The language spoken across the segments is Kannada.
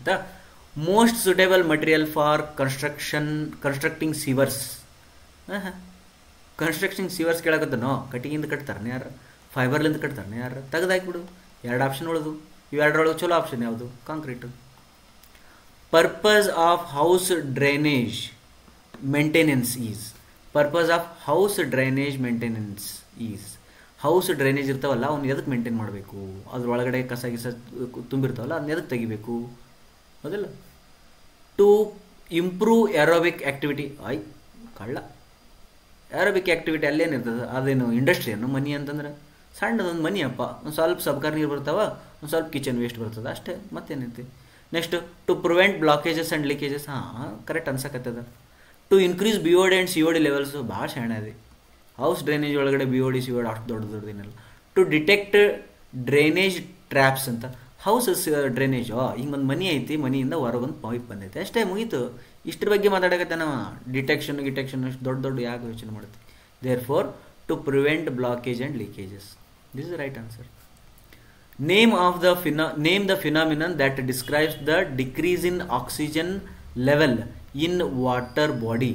ಆಯಿತಾ. Most suitable material for constructing sewers. Construction sewers ಕೇಳಕತ್ತನೋ, ಕಟ್ಟಿಗೆಯಿಂದ ಕಟ್ತಾರನೆ ಯಾರು, ಫೈಬರ್ಲಿಂದ ಕಟ್ತಾರನೆ ಯಾರು, ತೆಗೆದಾಕ್ಬಿಡು. 2 ಆಪ್ಷನ್ ಉಳಿದು, ಇವೆರಡರೊಳಗೆ ಚಲೋ ಆಪ್ಷನ್ ಯಾವುದು? Concrete. Purpose of house drainage maintenance is. Purpose of house drainage maintenance is. House drainage ಇರ್ತಾವಲ್ಲ, ಅವ್ನು ಎದಕ್ಕೆ ಮೇಂಟೈನ್ ಮಾಡಬೇಕು? ಅದ್ರೊಳಗಡೆ ಕಸ ಗಿಸ ತುಂಬಿರ್ತಾವಲ್ಲ, ಅದನ್ನ ಎದಕ್ಕೆ ತೆಗಿಬೇಕು? ಹೌದಿಲ್ಲ. To improve aerobic activity. ಕಳ್ಳ. ಏರೋಬಿಕ್ ಆ್ಯಕ್ಟಿವಿಟಿ ಅಲ್ಲೇನಿರ್ತದೆ? ಅದೇನು ಇಂಡಸ್ಟ್ರಿ ಅನ್ನು ಮನಿ ಅಂತಂದ್ರೆ ಸಣ್ಣದೊಂದು ಮನಿ ಅಪ್ಪ. ಒಂದು ಸ್ವಲ್ಪ ಸಬ್ಕಾರ್ ನೀರು ಬರ್ತಾವ, ಒಂದು ಸ್ವಲ್ಪ ಕಿಚನ್ ವೇಸ್ಟ್ ಬರ್ತದೆ ಅಷ್ಟೇ, ಮತ್ತೇನೈತಿ. Next to prevent blockages and leakages. Correct ಅನ್ಸಕತ್ತದ. To increase BOD and COD levels. ಭಾಳ ಶಾಣೆ ಇದೆ. ಹೌಸ್ ಡ್ರೈನೇಜ್ ಒಳಗಡೆ BOD COD ಅಷ್ಟು ದೊಡ್ಡದೇನಲ್ಲ. ಟು ಡಿಟೆಕ್ಟ್ ಡ್ರೈನೇಜ್ ಟ್ರ್ಯಾಪ್ಸ್ ಅಂತ. ಹೌಸ್ ಡ್ರೈನೇಜ್, ಹಿಂಗೊಂದು ಮನಿ ಐತಿ, ಮನಿಯಿಂದ ಹೊರಗೊಂದು ಪೈಪ್ ಬಂದೈತೆ ಅಷ್ಟೇ, ಮುಗೀತು. ಇಷ್ಟ್ರ ಬಗ್ಗೆ ಮಾತಾಡಕತ್ತೆ ನಾವು. ಡಿಟೆಕ್ಷನ್ ಅಷ್ಟು ದೊಡ್ಡ ಯಾಕೆ ಯೋಚನೆ ಮಾಡುತ್ತೆ? Therefore to prevent blockage and leakages. This is the right answer. Name the phenomenon that describes the decrease in oxygen level in water body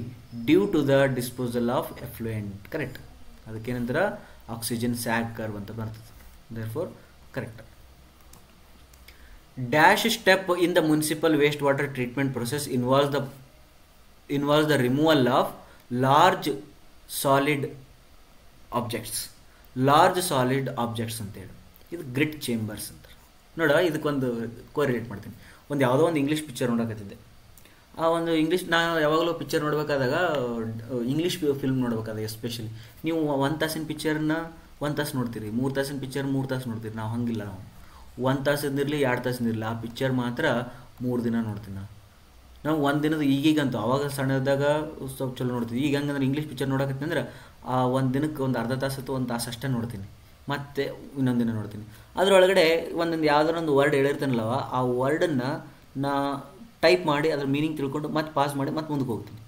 due to the disposal of effluent. Correct. ಅದಕ್ಕೇನಂದ್ರೆ ಆಕ್ಸಿಜನ್ ಸ್ಯಾಗ್ ಕರ್ವ್ ಅಂತ ಬರ್ತದೆ. Therefore correct. Dash step in the municipal wastewater treatment process involves the removal of large solid objects. Large solid objects ಅಂತೇಳಿ. ಇದು ಗ್ರಿಟ್ ಚೇಂಬರ್ಸ್ ಅಂತ. ನೋಡ, ಇದಕ್ಕೊಂದು ಕೋರಿಲೇಟ್ ಮಾಡ್ತೀನಿ. ಯಾವುದೋ ಒಂದು ಇಂಗ್ಲೀಷ್ ಪಿಕ್ಚರ್ ನೋಡಕತ್ತಿದ್ದೆ. ಆ ಒಂದು ಇಂಗ್ಲೀಷ್, ನಾನು ಯಾವಾಗಲೂ ಪಿಕ್ಚರ್ ನೋಡ್ಬೇಕಾದಾಗ, ಇಂಗ್ಲೀಷ್ ಫಿಲ್ಮ್ ನೋಡ್ಬೇಕಾದಾಗ ಎಸ್ಪೆಷಲಿ, ನೀವು 1 ತಾಸಿನ ಪಿಕ್ಚರ್ನ 1 ತಾಸು ನೋಡ್ತೀರಿ, 3 ತಾಸಿನ ಪಿಕ್ಚರ್ 3 ತಾಸು ನೋಡ್ತೀರಿ. ನಾವು ಹಂಗಿಲ್ಲ. ನಾವು 1 ತಾಸಿಂದಿರಲಿ 2 ತಾಸಿಂದಿರಲಿ ಆ ಪಿಕ್ಚರ್ ಮಾತ್ರ 3 ದಿನ ನೋಡ್ತೀನಿ ನಾವು. 1 ದಿನದ ಈಗೀಗಂತೂ, ಅವಾಗ ಸಣ್ಣದಾಗ ಸ್ವಲ್ಪ ಚಲೋ ನೋಡ್ತೀವಿ. ಈಗ ಹಂಗಂದ್ರೆ ಇಂಗ್ಲೀಷ್ ಪಿಕ್ಚರ್ ನೋಡಕತ್ತೀನಿ ಅಂದ್ರೆ ಆ 1 ದಿನಕ್ಕೆ ಒಂದು ಅರ್ಧ ತಾಸು ಅಥವಾ 1 ತಾಸು ಅಷ್ಟೇ ನೋಡ್ತೀನಿ, ಮತ್ತೆ ಇನ್ನೊಂದು ದಿನ ನೋಡ್ತೀನಿ. ಅದರೊಳಗಡೆ ಒಂದೊಂದು ಯಾವ್ದಾರ ಒಂದು ವರ್ಡ್ ಹೇಳಿರ್ತಾನಲ್ಲವ, ಆ ವರ್ಡನ್ನು ನಾ ಟೈಪ್ ಮಾಡಿ ಅದ್ರ ಮೀನಿಂಗ್ ತಿಳ್ಕೊಂಡು ಮತ್ತೆ ಪಾಸ್ ಮಾಡಿ ಮತ್ತೆ ಮುಂದಕ್ಕೆ ಹೋಗ್ತೀನಿ.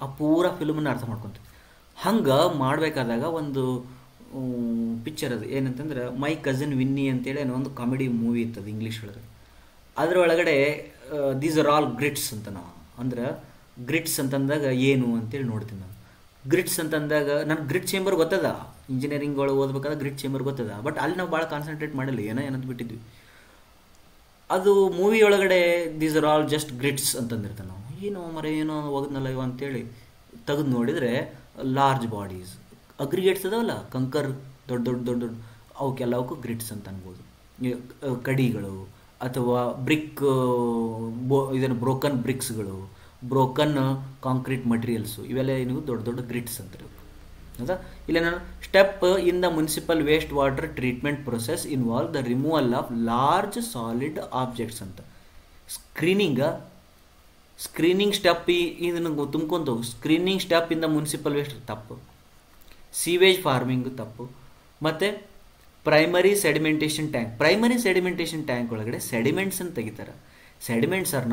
ಆ ಪೂರಾ ಫಿಲ್ಮನ್ನು ಅರ್ಥ ಮಾಡ್ಕೊತೀನಿ. ಹಂಗೆ ಮಾಡಬೇಕಾದಾಗ ಒಂದು ಪಿಕ್ಚರ್ ಅದು ಏನಂತಂದ್ರೆ ಮೈ ಕಸಿನ್ ವಿನ್ನಿ ಅಂತೇಳಿ ಒಂದು ಕಾಮಿಡಿ ಮೂವಿ ಇರ್ತದೆ ಇಂಗ್ಲೀಷ್ ಒಳಗೆ. ಅದರೊಳಗಡೆ ದೀಸ್ ಆರ್ ಆಲ್ ಗ್ರಿಟ್ಸ್ ಅಂತ. ನಾವು ಅಂದ್ರೆ ಗ್ರಿಟ್ಸ್ ಅಂತಂದಾಗ ಏನು ಅಂತೇಳಿ ನೋಡ್ತೀನಿ ನಾನು. ಗ್ರಿಟ್ಸ್ ಅಂತಂದಾಗ ನನಗೆ ಗ್ರಿಟ್ ಚೇಂಬರ್ ಗೊತ್ತದ, ಇಂಜಿನಿಯರಿಂಗ್ ಒಳಗೆ ಓದಬೇಕಾದ್ರೆ ಗ್ರಿಟ್ ಚೇಂಬರ್ ಗೊತ್ತದ. ಬಟ್ ಅಲ್ಲಿ ನಾವು ಭಾಳ ಕಾನ್ಸಂಟ್ರೇಟ್ ಮಾಡಿಲ್ಲ, ಏನಂತ ಬಿಟ್ಟಿದ್ವಿ. ಅದು ಮೂವಿ ಒಳಗಡೆ these are all just grits ಅಂತಂದಿರ್ತಾನೆ. ನಾವು ಏನೋ ಹೋಗೋದ್ನಲ್ಲ ಇವ ಅಂತೇಳಿ ತೆಗೆದು ನೋಡಿದರೆ ಲಾರ್ಜ್ ಬಾಡೀಸ್, ಅಗ್ರಿಗೇಟ್ಸ್ ಅದಾವಲ್ಲ, ಕಂಕರ್, ದೊಡ್ಡ ಅವಕ್ಕೆಲ್ಲವಕ್ಕೂ ಗ್ರಿಟ್ಸ್ ಅಂತ ಅನ್ಬೋದು. ಕಡಿಗಳು ಅಥವಾ ಬ್ರಿಕ್, ಇದನ್ನು ಬ್ರೋಕನ್ ಬ್ರಿಕ್ಸ್ಗಳು, ಬ್ರೋಕನ್ ಕಾಂಕ್ರೀಟ್ ಮಟೀರಿಯಲ್ಸು, ಇವೆಲ್ಲ ಏನಿಗೂ ದೊಡ್ಡ ಗ್ರಿಟ್ಸ್ ಅಂತಾರೆ. ಹೌದಾ? ಇಲ್ಲ ನಾನು step in the municipal waste water treatment process involve the removal of large solid objects ಅಂತ. ಸ್ಕ್ರೀನಿಂಗ್ ಸ್ಟೆಪ್ ಇದನ್ನು ತುಂಬ್ಕೊಂತ screening step in the municipal waste ತಪ್ಪು. ಸೀವೇಜ್ ಫಾರ್ಮಿಂಗ್ ತಪ್ಪು. ಮತ್ತು ಪ್ರೈಮರಿ ಸೆಡಿಮೆಂಟೇಷನ್ ಟ್ಯಾಂಕ್ ಒಳಗಡೆ ಸೆಡಿಮೆಂಟ್ಸ್ ಅಂತ ತೆಗಿತಾರೆ. Sediments are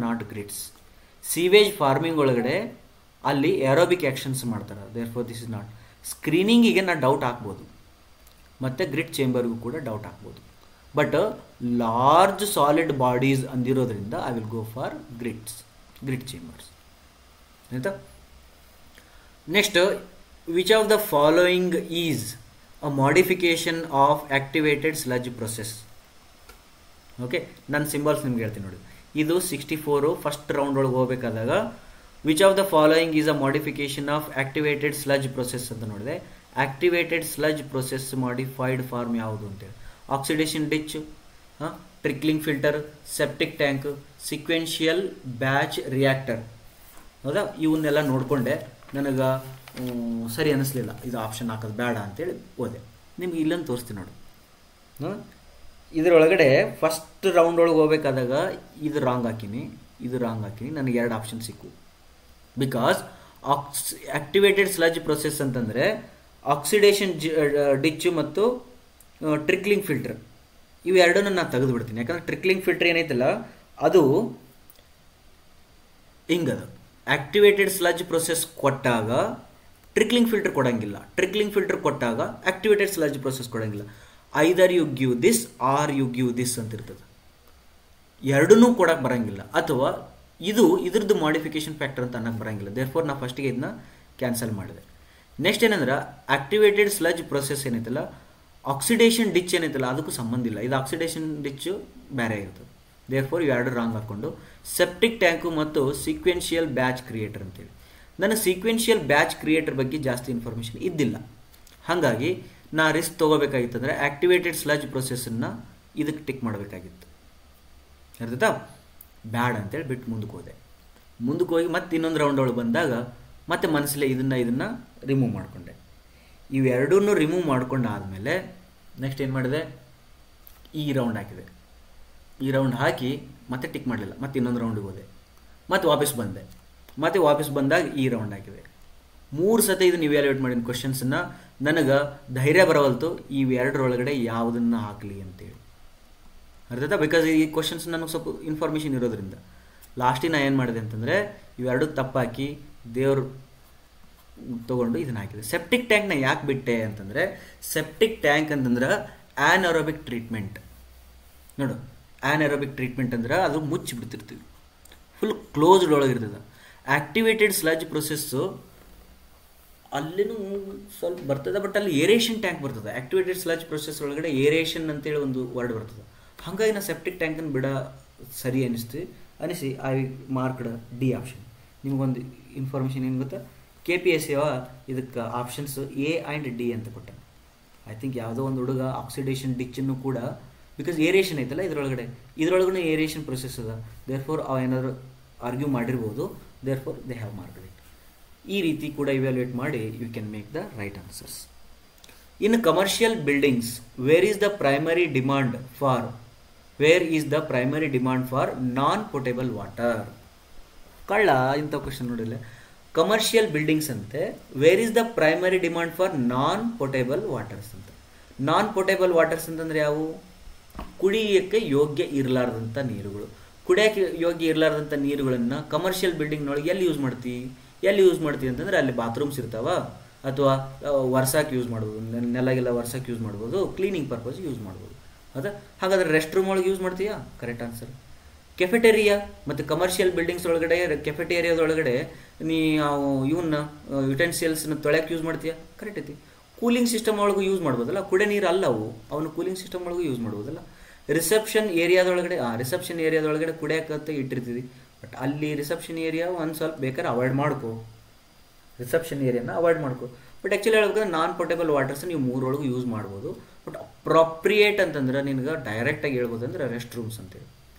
not grits. Sewage farming ಒಳಗಡೆ ಅಲ್ಲಿ ಏರೋಬಿಕ್ ಆ್ಯಕ್ಷನ್ಸ್ ಮಾಡ್ತಾರೆ. Therefore this is not. ಸ್ಕ್ರೀನಿಂಗಿಗೆ ನಾನು ಡೌಟ್ ಹಾಕ್ಬೋದು, ಮತ್ತು ಗ್ರಿಟ್ ಚೇಂಬರ್ಗೂ ಕೂಡ ಡೌಟ್ ಹಾಕ್ಬೋದು. ಬಟ್ ಲಾರ್ಜ್ ಸಾಲಿಡ್ ಬಾಡೀಸ್ ಅಂದಿರೋದ್ರಿಂದ I will go for grit chambers. ಆಯಿತಾ? Next, which of the following is a modification of activated sludge process? Okay, ನನ್ನ ಸಿಂಬಲ್ಸ್ ನಿಮ್ಗೆ ಹೇಳ್ತೀನಿ ನೋಡಿ. ಇದು 64 ಫಸ್ಟ್ ರೌಂಡ್ ಒಳಗೆ ಹೋಗಬೇಕಾದಾಗ which of the following is a modification of activated sludge process ಅಂತ ನೋಡಿದೆ. Activated sludge process modified form ಯಾವುದು ಅಂತೇಳಿ, oxidation ditch, trickling filter, septic tank, sequential batch reactor. ಹೌದಾ? ಇವನ್ನೆಲ್ಲ ನೋಡಿಕೊಂಡೆ, ನನಗೆ ಸರಿ ಅನ್ನಿಸ್ಲಿಲ್ಲ, ಇದು ಆಪ್ಷನ್ ಹಾಕೋದು ಬೇಡ ಅಂತೇಳಿ ಹೋದೆ. ನಿಮ್ಗೆ ಇಲ್ಲೊಂದು ತೋರಿಸ್ತೀನಿ ನೋಡಿ. ಇದರೊಳಗಡೆ ಫಸ್ಟ್ ರೌಂಡ್ ಒಳಗೆ ಹೋಗ್ಬೇಕಾದಾಗ ಇದು ರಾಂಗ್ ಹಾಕೀನಿ, ನನಗೆ 2 ಆಪ್ಷನ್ ಸಿಕ್ಕು. ಬಿಕಾಸ್ ಆಕ್ಟಿವೇಟೆಡ್ ಸ್ಲಜ್ ಪ್ರೊಸೆಸ್ ಅಂತಂದರೆ ಆಕ್ಸಿಡೇಷನ್ ಡಿಚ್ ಮತ್ತು ಟ್ರಿಕ್ಲಿಂಗ್ ಫಿಲ್ಟರ್ ಇವೆರಡನ್ನು ನಾನು ತೆಗೆದು ಬಿಡ್ತೀನಿ. ಯಾಕಂದರೆ ಟ್ರಿಕ್ಲಿಂಗ್ ಫಿಲ್ಟರ್ ಏನೈತಲ್ಲ ಅದು ಹಿಂಗದ. ಆಕ್ಟಿವೇಟೆಡ್ ಸ್ಲಜ್ ಪ್ರೊಸೆಸ್ ಕೊಟ್ಟಾಗ ಟ್ರಿಕ್ಲಿಂಗ್ ಫಿಲ್ಟರ್ ಕೊಡೋಂಗಿಲ್ಲ, ಟ್ರಿಕ್ಲಿಂಗ್ ಫಿಲ್ಟರ್ ಕೊಟ್ಟಾಗ ಆಕ್ಟಿವೇಟೆಡ್ ಸ್ಲಜ್ ಪ್ರೊಸೆಸ್ ಕೊಡೋಂಗಿಲ್ಲ. Either you give this or you give this ಅಂತಿರ್ತದೆ. ಎರಡನ್ನೂ ಕೊಡಕ್ಕೆ ಬರೋಂಗಿಲ್ಲ, ಅಥವಾ ಇದ್ರದ್ದು ಮಾಡಿಫಿಕೇಶನ್ ಫ್ಯಾಕ್ಟರ್ ಅಂತ ಅನ್ನಕ್ಕೆ ಬರೋಂಗಿಲ್ಲ. ದೇರ್ಫೋರ್ ನಾ ಫಸ್ಟಿಗೆ ಇದನ್ನ ಕ್ಯಾನ್ಸಲ್ ಮಾಡಿದೆ. ನೆಕ್ಸ್ಟ್ ಏನಂದ್ರೆ ಆಕ್ಟಿವೇಟೆಡ್ ಸ್ಲಜ್ ಪ್ರೊಸೆಸ್ ಏನೈತಲ್ಲ, ಆಕ್ಸಿಡೇಷನ್ ಡಿಚ್ ಏನೈತಲ್ಲ ಅದಕ್ಕೂ ಸಂಬಂಧ ಇಲ್ಲ. ಇದು ಆಕ್ಸಿಡೇಷನ್ ಡಿಚ್ಚು ಬೇರೆ ಇರ್ತದೆ. ದೇರ್ಫೋರ್ ಇವೆರಡು ರಾಂಗ್ ಹಾಕ್ಕೊಂಡು ಸೆಪ್ಟಿಕ್ ಟ್ಯಾಂಕು ಮತ್ತು ಸೀಕ್ವೆನ್ಷಿಯಲ್ ಬ್ಯಾಚ್ ಕ್ರಿಯೇಟರ್ ಅಂತೇಳಿ. ನನಗೆ ಸೀಕ್ವೆನ್ಷಿಯಲ್ ಬ್ಯಾಚ್ ಕ್ರಿಯೇಟರ್ ಬಗ್ಗೆ ಜಾಸ್ತಿ ಇನ್ಫಾರ್ಮೇಷನ್ ಇದ್ದಿಲ್ಲ, ಹಾಗಾಗಿ ನಾ ರಿಸ್ಕ್ ತೊಗೋಬೇಕಾಗಿತ್ತಂದ್ರೆ ಆಕ್ಟಿವೇಟೆಡ್ ಸ್ಲಜ್ ಪ್ರೊಸೆಸನ್ನು ಇದಕ್ಕೆ ಟಿಕ್ ಮಾಡಬೇಕಾಗಿತ್ತು. ಅರ್ಥಾಯ್ತಾ? ಬ್ಯಾಡ್ ಅಂತೇಳಿ ಬಿಟ್ಟು ಮುಂದಕ್ಕೆ ಹೋಗಿ ಮತ್ತೆ ಇನ್ನೊಂದು ರೌಂಡ್ ಒಳಗೆ ಬಂದಾಗ ಮತ್ತೆ ಮನಸ್ಸಲ್ಲೇ ಇದನ್ನು ರಿಮೂವ್ ಮಾಡಿಕೊಂಡೆ. ಇವೆರಡನ್ನೂ ರಿಮೂವ್ ಮಾಡ್ಕೊಂಡಾದಮೇಲೆ ನೆಕ್ಸ್ಟ್ ಏನು ಮಾಡಿದೆ, ಈ ರೌಂಡ್ ಹಾಕಿದೆ. ಈ ರೌಂಡ್ ಹಾಕಿ ಮತ್ತೆ ಟಿಕ್ ಮಾಡಲಿಲ್ಲ, ಮತ್ತೆ ಇನ್ನೊಂದು ರೌಂಡಿಗೆ ಹೋದೆ, ಮತ್ತೆ ವಾಪಸ್ ಬಂದಾಗ ಈ ರೌಂಡ್ ಹಾಕಿದೆ. 3 ಸತಿ ಇದನ್ನು ಇವ್ಯಾಲ್ಯೂಯೇಟ್ ಮಾಡಿದ ಕ್ವಶನ್ಸನ್ನು. ನನಗೆ ಧೈರ್ಯ ಬರವಲ್ತು ಇವೆರಡರೊಳಗಡೆ ಯಾವುದನ್ನು ಹಾಕಲಿ ಅಂತೇಳಿ. ಅರ್ಥಾಯ್ತಾ? ಬಿಕಾಸ್ ಈ ಕ್ವಶನ್ಸ್ ನನಗೆ ಸ್ವಲ್ಪ ಇನ್ಫಾರ್ಮೇಷನ್ ಇರೋದ್ರಿಂದ ಲಾಸ್ಟಿಗೆ ನಾ ಏನು ಮಾಡಿದೆ ಅಂತಂದರೆ ಇವೆರಡು ತಪ್ಪಾಕಿ ದೇವ್ರು ತೊಗೊಂಡು ಇದನ್ನು ಹಾಕಿದೆ. ಸೆಪ್ಟಿಕ್ ಟ್ಯಾಂಕ್ನ ಯಾಕೆ ಬಿಟ್ಟೆ ಅಂತಂದರೆ, ಸೆಪ್ಟಿಕ್ ಟ್ಯಾಂಕ್ ಅಂತಂದ್ರೆ ಆ್ಯನರೋಬಿಕ್ ಟ್ರೀಟ್ಮೆಂಟ್. ನೋಡು, ಆ್ಯನರೋಬಿಕ್ ಟ್ರೀಟ್ಮೆಂಟ್ ಅಂದ್ರೆ ಅದು ಮುಚ್ಚಿಬಿಡ್ತಿರ್ತೀವಿ, ಫುಲ್ ಕ್ಲೋಸ್ಡ್ ಒಳಗಿರ್ತದೆ. ಆಕ್ಟಿವೇಟೆಡ್ ಸ್ಲಜ್ ಪ್ರೊಸೆಸ್ಸು ಅಲ್ಲಿನೂ ಸ್ವಲ್ಪ ಬರ್ತದೆ, ಬಟ್ ಅಲ್ಲಿ ಏರೇಷನ್ ಟ್ಯಾಂಕ್ ಬರ್ತದೆ. ಆಕ್ಟಿವೇಟೆಡ್ ಸ್ಲಜ್ ಪ್ರೊಸೆಸ್ ಒಳಗಡೆ ಏರೇಷನ್ ಅಂತೇಳಿ ಒಂದು ವರ್ಡ್ ಬರ್ತದೆ. ಹಾಗಾಗಿ ನಾ ಸೆಪ್ಟಿಕ್ ಟ್ಯಾಂಕನ್ನು ಬಿಡ ಸರಿ ಅನಿಸಿ ಐ ಮಾರ್ಕ್ಡ್ ಡಿ ಆಪ್ಷನ್. ನಿಮಗೊಂದು ಇನ್ಫಾರ್ಮೇಷನ್ ಏನು ಗೊತ್ತಾ, KPSC ಇದಕ್ಕೆ ಆಪ್ಷನ್ಸ್ A ಆ್ಯಂಡ್ D ಅಂತ ಕೊಟ್ಟ. ಐ ಥಿಂಕ್ ಯಾವುದೋ ಒಂದು ಹುಡುಗ ಆಕ್ಸಿಡೇಷನ್ ಡಿಚ್ಚನ್ನು ಕೂಡ, ಬಿಕಾಸ್ ಏರೇಷನ್ ಐತಲ್ಲ ಇದ್ರೊಳಗೂ ಏರೇಷನ್ ಪ್ರೊಸೆಸ್ ಅದ, ದೇರ್ಫೋರ್ ಅವ ಏನಾದ್ರು ಆರ್ಗ್ಯೂ ಮಾಡಿರ್ಬೋದು, therefore they have marked it. ಈ ರೀತಿ ಕೂಡ ಇವ್ಯಾಲ್ಯೂಯೇಟ್ ಮಾಡಿ you can make the right answers. In commercial buildings where is the primary demand for non potable water? ಕಳ್ಳ ಇಂಥ ಕ್ವಶನ್ ನೋಡಿಲ್ಲ. ಕಮರ್ಷಿಯಲ್ ಬಿಲ್ಡಿಂಗ್ಸ್ ಅಂತೆ where is the primary demand for non potable waters ಅಂತ. ನಾನ್ ಪೊಟೇಬಲ್ ವಾಟರ್ಸ್ ಅಂತಂದ್ರೆ ಯಾವುವು? ಕುಡಿಯೋಕ್ಕೆ ಯೋಗ್ಯ ಇರಲಾರ್ದಂಥ ನೀರುಗಳು. ಕುಡಿಯೋಕ್ಕೆ ಯೋಗ್ಯ ಇರಲಾರ್ದಂಥ ನೀರುಗಳನ್ನು ಕಮರ್ಷಿಯಲ್ ಬಿಲ್ಡಿಂಗ್ನೊಳಗೆ ಎಲ್ಲಿ ಯೂಸ್ ಮಾಡ್ತೀವಿ ಅಂತಂದ್ರೆ ಅಲ್ಲಿ ಬಾತ್ರೂಮ್ಸ್ ಇರ್ತಾವ, ಅಥವಾ ವರ್ಷಕ್ಕೆ ಯೂಸ್ ಮಾಡ್ಬೋದು, ನೆಲಗೆಲ್ಲ ವರ್ಷಕ್ಕೆ ಯೂಸ್ ಮಾಡ್ಬೋದು, ಕ್ಲೀನಿಂಗ್ ಪರ್ಪಸ್ ಯೂಸ್ ಮಾಡ್ಬೋದು. ಹೌದಾ? ಹಾಗಾದ್ರೆ ರೆಸ್ಟ್ ರೂಮ್ ಒಳಗೆ ಯೂಸ್ ಮಾಡ್ತೀಯಾ? Correct answer. ಕೆಫೆಟೇರಿಯಾ ಮತ್ತು ಕಮರ್ಷಿಯಲ್ ಬಿಲ್ಡಿಂಗ್ಸ್ ಒಳಗಡೆ ಕೆಫೆಟೇರಿಯಾದೊಳಗಡೆ ಇವನ್ನ ಯುಟೆನ್ಸಿಲ್ಸ್ನ ತೊಳೆಯಕ್ಕೆ ಯೂಸ್ ಮಾಡ್ತೀಯಾ? ಕರೆಕ್ಟ್ ಐತಿ. ಕೂಲಿಂಗ್ ಸಿಸ್ಟಮ್ ಒಳಗೂ ಯೂಸ್ ಮಾಡ್ಬೋದಲ್ಲ, ಕುಡೆ ನೀರು ಅಲ್ಲ ಅವನು ಕೂಲಿಂಗ್ ಸಿಸ್ಟಮ್ ಒಳಗೂ ಯೂಸ್ ಮಾಡ್ಬೋದಲ್ಲ. ರಿಸೆಪ್ಷನ್ ಏರಿಯಾದೊಳಗಡೆ ಕುಡಿಯೋಕ್ಕಂತ ಇಟ್ಟಿರ್ತೀವಿ, ಬಟ್ ಅಲ್ಲಿ ರಿಸೆಪ್ಷನ್ ಏರಿಯಾ ಒಂದು ಸ್ವಲ್ಪ ಬೇಕಾದ್ರೆ ಅವಾಯ್ಡ್ ಮಾಡ್ಕೋ, ಬಟ್ ಆ್ಯಕ್ಚುಲಿ ಹೇಳ್ಬೇಕಂದ್ರೆ ನಾನ್ ಪೊಟೇಬಲ್ ವಾಟರ್ಸ್ ನೀವು 3 ಯೂಸ್ ಮಾಡ್ಬೋದು. ಬಟ್ ಅಪ್ರಾಪ್ರಿಯೇಟ್ ಅಂತಂದ್ರೆ ನಿನ್ಗೆ ಡೈರೆಕ್ಟಾಗಿ ಹೇಳ್ಬೋದು ಅಂದ್ರೆ ರೆಸ್ಟ್ ರೂಮ್ಸ್ ಅಂತೇಳಿ.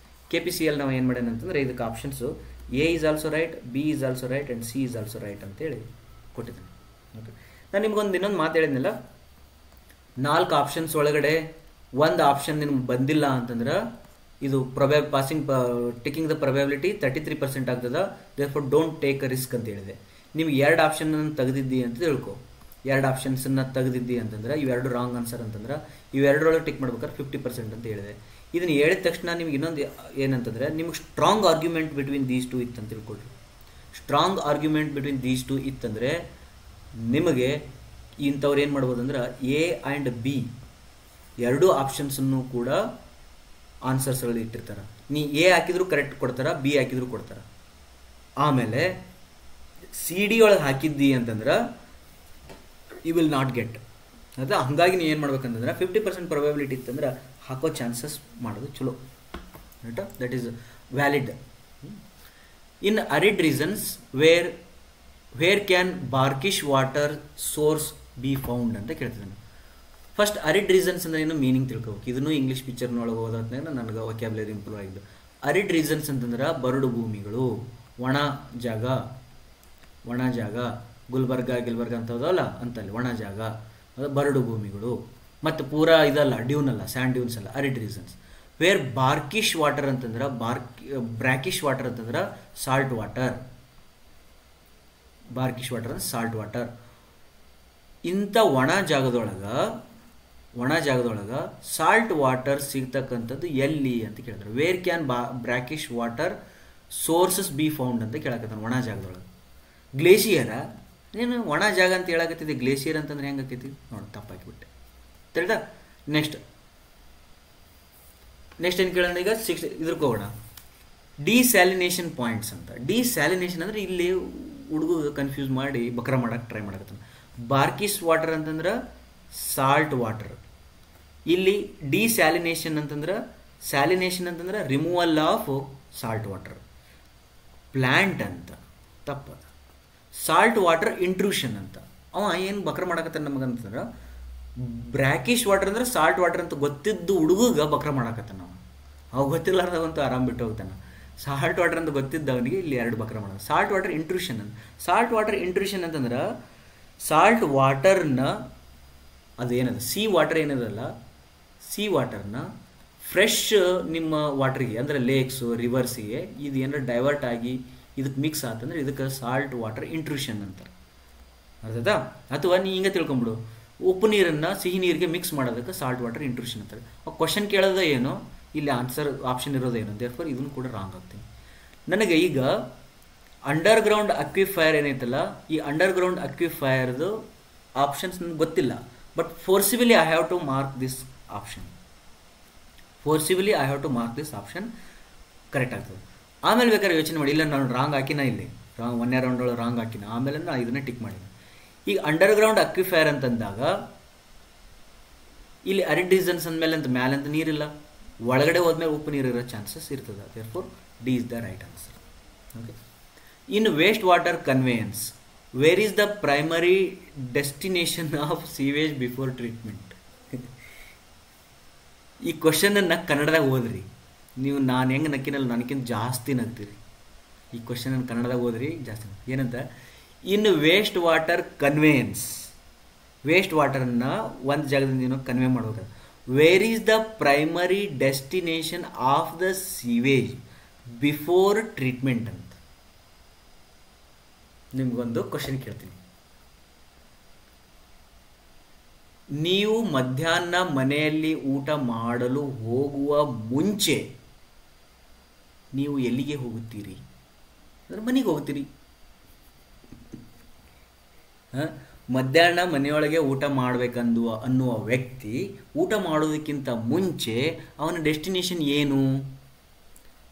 KPCL ನಾವು ಏನು ಮಾಡ್ಯಾನ ಅಂತಂದರೆ ಇದಕ್ಕೆ options A is also right, B is also right and C is also right ಅಂತೇಳಿ ಕೊಟ್ಟಿದ್ದೇನೆ. ಓಕೆ, ನಾನು ಇನ್ನೊಂದು ಮಾತು ಹೇಳಿದ್ನಲ್ಲ, 4 ಆಪ್ಷನ್ಸ್ ಒಳಗಡೆ ಒಂದು ಆಪ್ಷನ್ ನಿಮ್ಗೆ ಬಂದಿಲ್ಲ ಅಂತಂದ್ರೆ ಇದು ಟಿಕಿಂಗ್ ದ ಪ್ರೊಬ್ಯಾಬಿಲಿಟಿ 33% ಆಗ್ತದೆ. Therefore don't take a risk ಅಂತ ಹೇಳಿದೆ. ನಿಮ್ಗೆ 2 ಆಪ್ಷನ್ ತೆಗೆದಿದ್ದಿ ಅಂತ ತಿಳ್ಕೊ. 2 ಆಪ್ಷನ್ಸನ್ನು ತೆಗೆದಿದ್ದಿ ಅಂತಂದ್ರೆ ಇವೆರಡು ರಾಂಗ್ ಆನ್ಸರ್ ಅಂತಂದ್ರೆ ಇವೆರಡರೊಳಗೆ ಟಿಕ್ ಮಾಡ್ಬೇಕಾದ್ರೆ 50% ಅಂತ ಹೇಳಿದೆ. ಇದನ್ನು ಹೇಳಿದ ತಕ್ಷಣ ನಿಮ್ಗೆ ಇನ್ನೊಂದು ಏನಂತಂದರೆ, ನಿಮ್ಗೆ strong argument between these two ಇತ್ತಂತ ತಿಳ್ಕೊಳ್ರಿ. Strong argument between these two ಇತ್ತಂದರೆ ನಿಮಗೆ ಇಂಥವ್ರು ಏನು ಮಾಡ್ಬೋದು ಅಂದ್ರೆ A ಆ್ಯಂಡ್ B 2 ಆಪ್ಷನ್ಸನ್ನು ಕೂಡ ಆನ್ಸರ್ಸ್ಗಳಲ್ಲಿ ಇಟ್ಟಿರ್ತಾರೆ. ನೀ A ಹಾಕಿದ್ರು ಕರೆಕ್ಟ್ ಕೊಡ್ತಾರೆ, B ಹಾಕಿದ್ರು ಕೊಡ್ತಾರೆ. ಆಮೇಲೆ CD ಒಳಗೆ ಹಾಕಿದ್ದಿ ಅಂತಂದ್ರೆ ಯು ವಿಲ್ ನಾಟ್ ಗೆಟ್. ಅದ ಹಾಗಾಗಿ ನೀವು ಏನು ಮಾಡ್ಬೇಕಂತಂದ್ರೆ 50% ಪ್ರೊಬ್ಯಾಬಿಲಿಟಿ ಇತ್ತಂದ್ರೆ ಹಾಕೋ ಚಾನ್ಸಸ್ ಮಾಡೋದು ಚಲೋ. ರೈಟಾ? That is valid. In arid reasons where can brackish water source be found ಅಂತ ಕೇಳ್ತಿದ್ದಾನೆ. ಫಸ್ಟ್ ಅರಿಡ್ ರೀಸನ್ಸ್ ಅಂದ್ರೆ ಏನು ಮೀನಿಂಗ್ ತಿಳ್ಕೊಬೇಕು. ಇದನ್ನು ಇಂಗ್ಲೀಷ್ ಪಿಕ್ಚರ್ನೊಳಗೆ ಓದೋದ್ನಾಗ ನನಗೆ ವೊಕ್ಯಾಬ್ಯುಲರಿ ಇಂಪ್ರೂವ್ ಆಗಿದ್ದು. ಅರಿಡ್ ರೀಸನ್ಸ್ ಅಂತಂದ್ರೆ ಬರಡು ಭೂಮಿಗಳು, ಒಣ ಜಾಗ, ಗುಲ್ಬರ್ಗ ಅಂತ ಹೋದಲ್ಲ ಅಂತಲ್ಲಿ ಒಣ ಜಾಗ, ಅದು ಬರಡು ಭೂಮಿಗಳು. ಮತ್ತು ಪೂರಾ ಇದಲ್ಲ, ಡ್ಯೂನ್ ಅಲ್ಲ, ಸ್ಯಾಂಡ್ ಡ್ಯೂನ್ಸ್ ಅಲ್ಲ, ಅರಿಡ್ ರೀಸನ್ಸ್. ವೇರ್ ಬಾರ್ಕಿಶ್ ವಾಟರ್ ಅಂತಂದ್ರೆ ಬ್ರಾಕಿಶ್ ವಾಟರ್ ಅಂತಂದ್ರೆ ಸಾಲ್ಟ್ ವಾಟರ್. ಬಾರ್ಕಿಶ್ ವಾಟರ್ ಅಂದ್ರೆ ಸಾಲ್ಟ್ ವಾಟರ್. ಇಂಥ ಒಣ ಜಾಗದೊಳಗೆ ಸಾಲ್ಟ್ ವಾಟರ್ ಸಿಗ್ತಕ್ಕಂಥದ್ದು ಎಲ್ಲಿ ಅಂತ ಕೇಳಿದ್ರು. Where can brackish water sources B found ಅಂತ ಕೇಳಕತ್ತಾನ. ಒಣ ಜಾಗದೊಳಗೆ ಗ್ಲೇಷಿಯರ ನೀನು ಒಣ ಜಾಗ ಅಂತ ಹೇಳಕತ್ತಿದ್ದೆ, ಗ್ಲೇಷಿಯರ್ ಅಂತಂದ್ರೆ ಹೆಂಗಾಕೈತಿ ನೋಡಿ, ತಪ್ಪಾಕಿಬಿಟ್ಟೆ. ತಿಳಿದ? ನೆಕ್ಸ್ಟ್ ನೆಕ್ಸ್ಟ್ ಏನು ಕೇಳೋಣ ಈಗ ಇದ್ರಕ್ಕೆ ಹೋಗೋಣ. ಡಿಸ್ಯಾಲಿನೇಷನ್ ಪಾಯಿಂಟ್ಸ್ ಅಂತ. ಡಿಸ್ಯಾಲಿನೇಷನ್ ಅಂದರೆ ಇಲ್ಲಿ ಹುಡುಗ ಕನ್ಫ್ಯೂಸ್ ಮಾಡಿ ಬಕ್ರ ಮಾಡಕ್ಕೆ ಟ್ರೈ ಮಾಡಕತ್ತಾನ. ಬಾರ್ಕಿಸ್ ವಾಟರ್ ಅಂತಂದ್ರೆ ಸಾಲ್ಟ್ ವಾಟರ್. ಇಲ್ಲಿ ಡಿಸ್ಯಾಲಿನೇಷನ್ ಅಂತಂದ್ರೆ removal of salt water. Plant ಅಂತ ತಪ್ಪದ. ಸಾಲ್ಟ್ ವಾಟರ್ ಇಂಟ್ರೂಷನ್ ಅಂತ. ಅವ ಏನು ಬಕ್ರ ಮಾಡಕತ್ತಾನ ನಮಗಂತಂದ್ರೆ ಬ್ರ್ಯಾಕಿಶ್ ವಾಟರ್ ಅಂದ್ರೆ ಸಾಲ್ಟ್ ವಾಟರ್ ಅಂತ ಗೊತ್ತಿದ್ದು ಹುಡುಗ ಬಕ್ರ ಮಾಡಕತ್ತಾನ. ಅವ ಗೊತ್ತಿಲ್ಲಾರ್ದವಂತೂ ಆರಾಮ್ ಬಿಟ್ಟು ಹೋಗ್ತಾನೆ. ಸಾಲ್ಟ್ ವಾಟರ್ ಅಂತ ಗೊತ್ತಿದ್ದವನಿಗೆ ಇಲ್ಲಿ 2 ಬಕ್ರ ಮಾಡೋದು. ಸಾಲ್ಟ್ ವಾಟರ್ ಇಂಟ್ರೂಷನ್ ಅಂತ. ಸಾಲ್ಟ್ ವಾಟರ್ ಇಂಟ್ರೂಷನ್ ಅಂತಂದ್ರೆ ಸಾಲ್ಟ್ ವಾಟರ್ನ ಅದೇನದು ಸಿ ವಾಟರ್ ಏನದಲ್ಲ, ಸಿ ವಾಟರ್ನ ಫ್ರೆಶ್ ನಿಮ್ಮ ವಾಟರ್ಗೆ ಅಂದರೆ ಲೇಕ್ಸು ರಿವರ್ಸಿಗೆ ಇದು ಏನಾರು ಡೈವರ್ಟ್ ಆಗಿ ಇದಕ್ಕೆ ಮಿಕ್ಸ್ ಆತಂದ್ರೆ ಇದಕ್ಕೆ ಸಾಲ್ಟ್ ವಾಟರ್ ಇಂಟ್ರೂಷನ್ ಅಂತಾರೆ. ಅರ್ಥಾಯ್ತಾ? ಅಥವಾ ನೀ ಹಿಂಗೆ ತಿಳ್ಕೊಂಬಿಡು, ಉಪ್ಪು ನೀರನ್ನು ಸಿಹಿ ನೀರಿಗೆ ಮಿಕ್ಸ್ ಮಾಡೋದಕ್ಕೆ ಸಾಲ್ಟ್ ವಾಟರ್ ಇಂಟ್ರೂಷನ್ ಅಂತಾರೆ. ಆ ಕ್ವಶನ್ ಕೇಳೋದೇ ಏನೋ, ಇಲ್ಲಿ ಆನ್ಸರ್ ಆಪ್ಷನ್ ಇರೋದೇನು, ದೇರ್ಫೋರ್ ಇದನ್ನು ಕೂಡ ರಾಂಗ್ ಆಗ್ತೀನಿ. ನನಗೆ ಈಗ ಅಂಡರ್ಗ್ರೌಂಡ್ ಅಕ್ವಿಫೈರ್ ಏನೈತಲ್ಲ, ಈ ಅಂಡರ್ಗ್ರೌಂಡ್ ಅಕ್ವಿಫೈರ್ದು ಆಪ್ಷನ್ಸ್ ನನಗೆ ಗೊತ್ತಿಲ್ಲ. But forcibly I have to mark this option. Correct ಆಗ್ತದೆ. ಆಮೇಲೆ ಬೇಕಾದ್ರೆ ಯೋಚನೆ ಮಾಡಿ, ಇಲ್ಲ ನಾನು ರಾಂಗ್ ಹಾಕಿನ, ಇಲ್ಲಿ ಒಂದನೇ ರೌಂಡ್ ಒಳಗೆ ರಾಂಗ್ ಹಾಕಿನ, ಆಮೇಲೆ ನಾನು ಇದನ್ನೇ ಟಿಕ್ ಮಾಡಿದೆ. ಈಗ ಅಂಡರ್ಗ್ರೌಂಡ್ ಅಕ್ವಿಫೈರ್ ಅಂತಂದಾಗ ಇಲ್ಲಿ ಅರಿಡಿಸನ್ಸ್ ಅಂದಮೇಲೆ ಅಂತ ಮ್ಯಾಲೆ ಅಂತ ನೀರಿಲ್ಲ, ಒಳಗಡೆ ಹೋದ್ಮೇಲೆ ಉಪ್ಪು ನೀರಿರೋ ಚಾನ್ಸಸ್ ಇರ್ತದೆ. Therefore D is the right answer. Okay. In waste water conveyance, wear is the primary destination of sewage before treatment? ಈ ಕ್ವಶನನ್ನು ಕನ್ನಡದಾಗ ಓದ್ರಿ ನೀವು. ನಾನು ಹೆಂಗೆ ನಕ್ಕಿನಲ್ಲ ನನಗಿಂತ ಜಾಸ್ತಿ ನಗ್ತೀರಿ. ಈ ಕ್ವಶನನ್ನು ಕನ್ನಡದಾಗ ಓದ್ರಿ ಜಾಸ್ತಿ. ಏನಂತ, ಇನ್ ವೇಸ್ಟ್ ವಾಟರ್ ಕನ್ವೇಯನ್ಸ್, ವೇಸ್ಟ್ ವಾಟರನ್ನು ಒಂದು ಜಾಗದಿಂದ ಏನೋ ಕನ್ವೆ ಮಾಡ್ಬೇಕು. Wear is the primary destination of the sewage before treatment ಅಂತ ನಿಮ್ಗೊಂದು ಕ್ವಶನ್ ಕೇಳ್ತೀನಿ. ನೀವು ಮಧ್ಯಾಹ್ನ ಮನೆಯಲ್ಲಿ ಊಟ ಮಾಡಲು ಹೋಗುವ ಮುಂಚೆ ನೀವು ಎಲ್ಲಿಗೆ ಹೋಗುತ್ತೀರಿ? ಅಂದರೆ ಮನೆಗೆ ಹೋಗ್ತೀರಿ. ಮಧ್ಯಾಹ್ನ ಮನೆಯೊಳಗೆ ಊಟ ಅನ್ನುವ ವ್ಯಕ್ತಿ ಊಟ ಮಾಡೋದಕ್ಕಿಂತ ಮುಂಚೆ ಅವನ ಡೆಸ್ಟಿನೇಷನ್ ಏನು?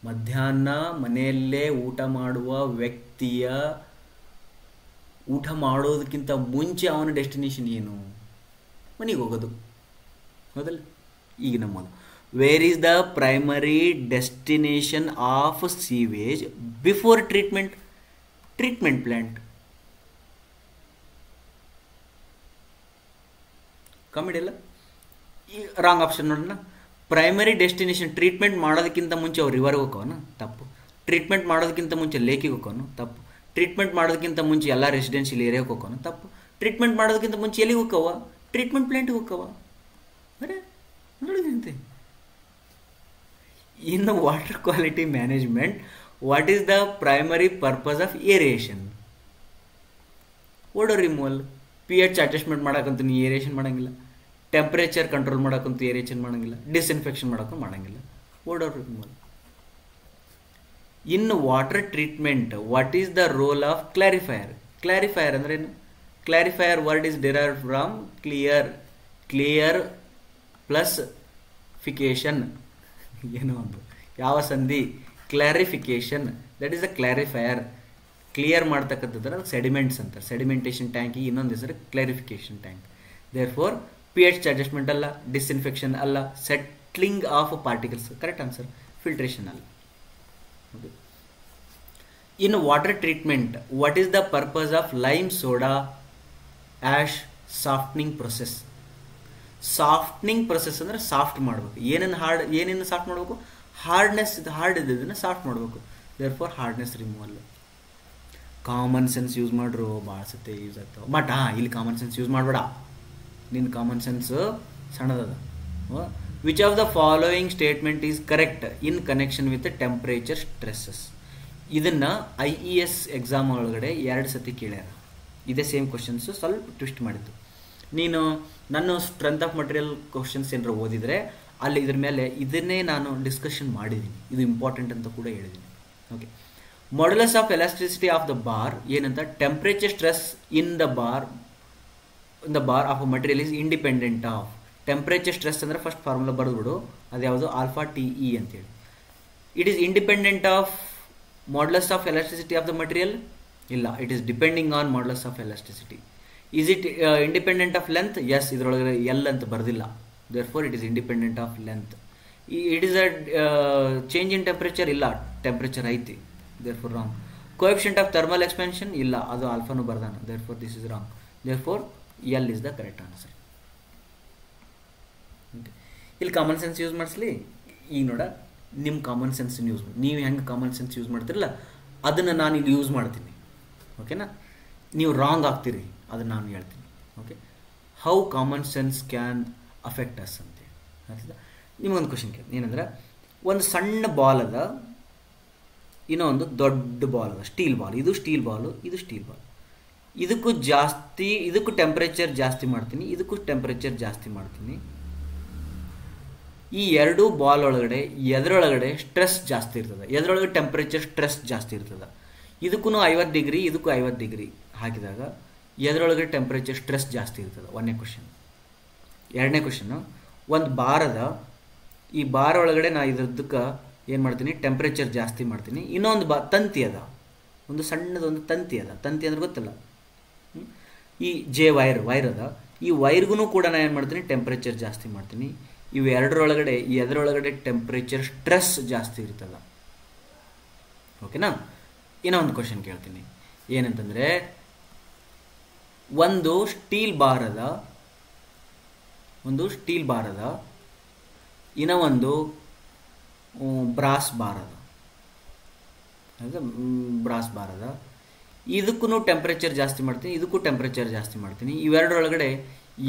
ಮಧ್ಯಾಹ್ನ ಮನೆಯಲ್ಲೇ ಊಟ ಮಾಡುವ ವ್ಯಕ್ತಿಯ ಊಟ ಮಾಡೋದಕ್ಕಿಂತ ಮುಂಚೆ ಅವನ ಡೆಸ್ಟಿನೇಷನ್ ಏನು? ಮನೆಗೆ ಹೋಗೋದು. ಹೌದಲ್ಲ? ಈಗ ನಮ್ಮದು wear is the primary destination of sewage before treatment plant. Comedy ಅಲ್ಲ? ಈ ರಾಂಗ್ ಆಪ್ಷನ್ ನೋಡೋಣ. ಪ್ರೈಮರಿ ಡೆಸ್ಟಿನೇಷನ್ ಟ್ರೀಟ್ಮೆಂಟ್ ಮಾಡೋದಕ್ಕಿಂತ ಮುಂಚೆ ಅವ್ರು ರಿವರ್ಗೆ ಹೋಗೋನು ತಪ್ಪು. ಟ್ರೀಟ್ಮೆಂಟ್ ಮಾಡೋದಕ್ಕಿಂತ ಮುಂಚೆ ಲೇಕಿಗೆ ಹೋಗೋನು ತಪ್ಪು. ಟ್ರೀಟ್ಮೆಂಟ್ ಮಾಡೋದಕ್ಕಿಂತ ಮುಂಚೆ ಎಲ್ಲ ರೆಸಿಡೆನ್ಷಿಯಲ್ ಏರಿಯಾಗೆ ಹೋಗೋನು ತಪ್ಪು. ಟ್ರೀಟ್ಮೆಂಟ್ ಮಾಡೋದಕ್ಕಿಂತ ಮುಂಚೆ ಎಲ್ಲಿಗೆ ಹೋಕ್ಕವ? ಟ್ರೀಟ್ಮೆಂಟ್ ಪ್ಲ್ಯಾಂಟಿಗೆ ಹೋಕ್ಕವ. ಅರೆ ನೋಡಿದಂತೆ. In water quality management, what is the primary purpose of aeration? Odour removal. pH adjustment ಮಾಡೋಕ್ಕಂತೂ ನೀವು ಏರಿಯೇಷನ್ ಮಾಡೋಂಗಿಲ್ಲ. ಟೆಂಪ್ರೇಚರ್ ಕಂಟ್ರೋಲ್ ಮಾಡೋಕ್ಕಂತೂ ಏರಿಯೇಷನ್ ಮಾಡೋಂಗಿಲ್ಲ. ಡಿಸ್ಇನ್ಫೆಕ್ಷನ್ ಮಾಡೋಕ್ಕೂ ಮಾಡೋಂಗಿಲ್ಲ. Odour removal. In water treatment, what is the role of clarifier? Clarifier ಅಂದ್ರೆ ಏನು? Clarifier word is derived from clear plus fication. ಏನೋ ಒಂದು ಯಾವ ಸಂಧಿ? Clarification. That is the clarifier. Clear ಮಾಡ್ತಕ್ಕಂಥದ್ದು ಅದಕ್ಕೆ ಸೆಡಿಮೆಂಟ್ಸ್ ಅಂತ. ಸೆಡಿಮೆಂಟೇಷನ್ ಟ್ಯಾಂಕಿಗೆ ಇನ್ನೊಂದು ಹೆಸರು clarification tank. Therefore pH adjustment ಅಲ್ಲ, ಡಿಸ್ಇನ್ಫೆಕ್ಷನ್ ಅಲ್ಲ, settling of particles. Correct answer. Filtration ಅಲ್ಲ. In water treatment, what is the purpose of lime soda ash softening process? Softening process ಅಂದರೆ ಸಾಫ್ಟ್ ಮಾಡಬೇಕು. ಏನೇನು ಸಾಫ್ಟ್ ಮಾಡಬೇಕು? ಹಾರ್ಡ್ನೆಸ್ ಹಾರ್ಡ್ ಇದ್ದದನ್ನು ಸಾಫ್ಟ್ ಮಾಡಬೇಕು. Therefore hardness removal. Common sense use ಮಾಡ್ರು, ಭಾಳ ಸತ್ತೆ ಯೂಸ್ ಆಗ್ತಾವೆ. ಬಟ್ ಇಲ್ಲಿ ಕಾಮನ್ ಸೆನ್ಸ್ ಯೂಸ್ ಮಾಡಬೇಡ. ನಿನ್ನ ಕಾಮನ್ ಸೆನ್ಸ್ ಸಣ್ಣದದ. Which of the following statement is correct in connection with temperature stresses? ಇದನ್ನು IES ಎಕ್ಸಾಮ್ ಒಳಗಡೆ 2 ಸತಿ ಕೇಳ್ಯಾರ. ಇದೇ ಸೇಮ್ ಕ್ವಶನ್ಸು, ಸ್ವಲ್ಪ ಟ್ವಿಸ್ಟ್ ಮಾಡಿದ್ದು. ನೀನು ನನ್ನ ಸ್ಟ್ರೆಂತ್ ಆಫ್ ಮಟೀರಿಯಲ್ ಕ್ವಶನ್ಸ್ ಏನಾರು ಓದಿದರೆ ಅಲ್ಲಿ ಇದ್ರ ಮೇಲೆ ಇದನ್ನೇ ನಾನು ಡಿಸ್ಕಷನ್ ಮಾಡಿದ್ದೀನಿ. ಇದು ಇಂಪಾರ್ಟೆಂಟ್ ಅಂತ ಕೂಡ ಹೇಳಿದ್ದೀನಿ. Okay. Modulus of elasticity of the bar ಏನಂತ? Temperature stress in the bar of a material is independent of temperature stress ಅಂದರೆ ಫಸ್ಟ್ ಫಾರ್ಮುಲಾ ಬರೆದ್ಬಿಡು, ಅದು ಯಾವುದು ಆಲ್ಫಾ ಟಿ ಇ ಅಂತೇಳಿ. It is independent of modulus of elasticity of the material? ಇಲ್ಲ, it is depending on modulus of elasticity. Is it independent of length? Yes, ಇದರೊಳಗೆ ಎಲ್ ಅಂತ ಬರೆದಿಲ್ಲ, therefore it is independent of length. It is a change in temperature? ಇಲ್ಲ, ಟೆಂಪ್ರೇಚರ್ ಐತಿ, therefore wrong. Coefficient of thermal expansion? ಇಲ್ಲ, ಅದು ಆಲ್ಫಾನು ಬರ್ದಾನ, therefore this is wrong. Therefore L is the correct answer. ಇಲ್ಲಿ ಕಾಮನ್ ಸೆನ್ಸ್ ಯೂಸ್ ಮಾಡಿಸ್ಲಿ. ಈಗ ನೋಡ, ನಿಮ್ಮ ಕಾಮನ್ ಸೆನ್ಸ್ ಯೂಸ್ ಮಾಡಿ, ನೀವು ಹೆಂಗೆ ಕಾಮನ್ ಸೆನ್ಸ್ ಯೂಸ್ ಮಾಡ್ತಿರಲ್ಲ ಅದನ್ನು ನಾನು ಇಲ್ಲಿ ಯೂಸ್ ಮಾಡ್ತೀನಿ. ಓಕೆನಾ? ನೀವು ರಾಂಗ್ ಆಗ್ತೀರಿ, ಅದನ್ನು ನಾನು ಹೇಳ್ತೀನಿ. Okay, how common sense can affect us ಅಂತೇಳಿ. ಆಯ್ತದ? ನಿಮಗೊಂದು ಕ್ವಶನ್ ಕೇಳಿ, ಏನಂದ್ರೆ ಒಂದು ಸಣ್ಣ ಬಾಲ್ ಅದ, ಇನ್ನೊಂದು ದೊಡ್ಡ ಬಾಲ್ ಅದ, ಸ್ಟೀಲ್ ಬಾಲ್. ಇದು ಸ್ಟೀಲ್ ಬಾಲು, ಇದು ಸ್ಟೀಲ್ ಬಾಲ್. ಇದಕ್ಕೂ ಟೆಂಪ್ರೇಚರ್ ಜಾಸ್ತಿ ಮಾಡ್ತೀನಿ, ಇದಕ್ಕೂ ಟೆಂಪ್ರೇಚರ್ ಜಾಸ್ತಿ ಮಾಡ್ತೀನಿ. ಈ ಎರಡೂ ಬಾಲ್ ಒಳಗಡೆ ಎದರೊಳಗಡೆ ಸ್ಟ್ರೆಸ್ ಜಾಸ್ತಿ ಇರ್ತದೆ, ಎದರೊಳಗೆ ಟೆಂಪ್ರೇಚರ್ ಸ್ಟ್ರೆಸ್ ಜಾಸ್ತಿ ಇರ್ತದೆ. ಇದಕ್ಕೂ 50 ಡಿಗ್ರಿ, ಇದಕ್ಕೂ 50 ಡಿಗ್ರಿ ಹಾಕಿದಾಗ ಎದರೊಳಗೆ ಟೆಂಪ್ರೇಚರ್ ಸ್ಟ್ರೆಸ್ ಜಾಸ್ತಿ ಇರ್ತದೆ? ಒಂದನೇ ಕ್ವಶನ್. ಎರಡನೇ ಕ್ವಶನ್ನು, ಒಂದು ಬಾರ್ ಅದ, ಈ ಬಾರ್ ಒಳಗಡೆ ನಾ ಇದ್ರದ್ದಕ್ಕೆ ಏನು ಮಾಡ್ತೀನಿ, ಟೆಂಪ್ರೇಚರ್ ಜಾಸ್ತಿ ಮಾಡ್ತೀನಿ. ಇನ್ನೊಂದು ತಂತಿ ಅದ, ಒಂದು ಸಣ್ಣದೊಂದು ತಂತಿ ಅದ, ತಂತಿ ಅಂದ್ರೆ ಗೊತ್ತಲ್ಲ, ಈ ವೈರ್ ಅದ, ಈ ವೈರ್ಗೂ ಕೂಡ ನಾನು ಏನು ಮಾಡ್ತೀನಿ, ಟೆಂಪ್ರೇಚರ್ ಜಾಸ್ತಿ ಮಾಡ್ತೀನಿ. ಇವು ಎದರೊಳಗಡೆ ಟೆಂಪ್ರೇಚರ್ ಸ್ಟ್ರೆಸ್ ಜಾಸ್ತಿ ಇರ್ತದ. ಓಕೆನಾ? ಇನ್ನೊಂದು ಕ್ವಶನ್ ಕೇಳ್ತೀನಿ, ಏನಂತಂದರೆ ಒಂದು ಸ್ಟೀಲ್ ಬಾರ್ ಅದ, ಇನ್ನೊಂದು ಬ್ರಾಸ್ ಬಾರ್ ಅದ. ಇದಕ್ಕೂ ಟೆಂಪ್ರೇಚರ್ ಜಾಸ್ತಿ ಮಾಡ್ತೀನಿ, ಇದಕ್ಕೂ ಟೆಂಪ್ರೇಚರ್ ಜಾಸ್ತಿ ಮಾಡ್ತೀನಿ. ಇವೆರಡರೊಳಗಡೆ